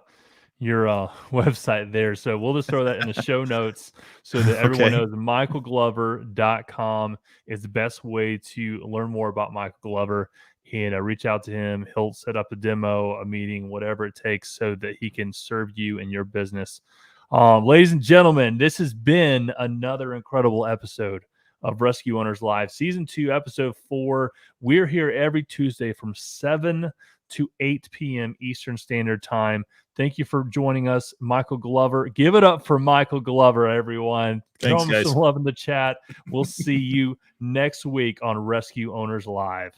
[SPEAKER 1] website there. So we'll just throw that in the show notes so that everyone knows michaelglover.com is the best way to learn more about Michael Glover and reach out to him. He'll set up a demo, a meeting, whatever it takes so that he can serve you and your business. Ladies and gentlemen, this has been another incredible episode of Rescue Owners Live, Season 2, Episode 4. We're here every Tuesday from 7 to 8 p.m. Eastern Standard Time. Thank you for joining us, Michael Glover. Give it up for Michael Glover, everyone.
[SPEAKER 2] Thanks,
[SPEAKER 1] Throw him some love in the chat. We'll see you next week on Rescue Owners Live.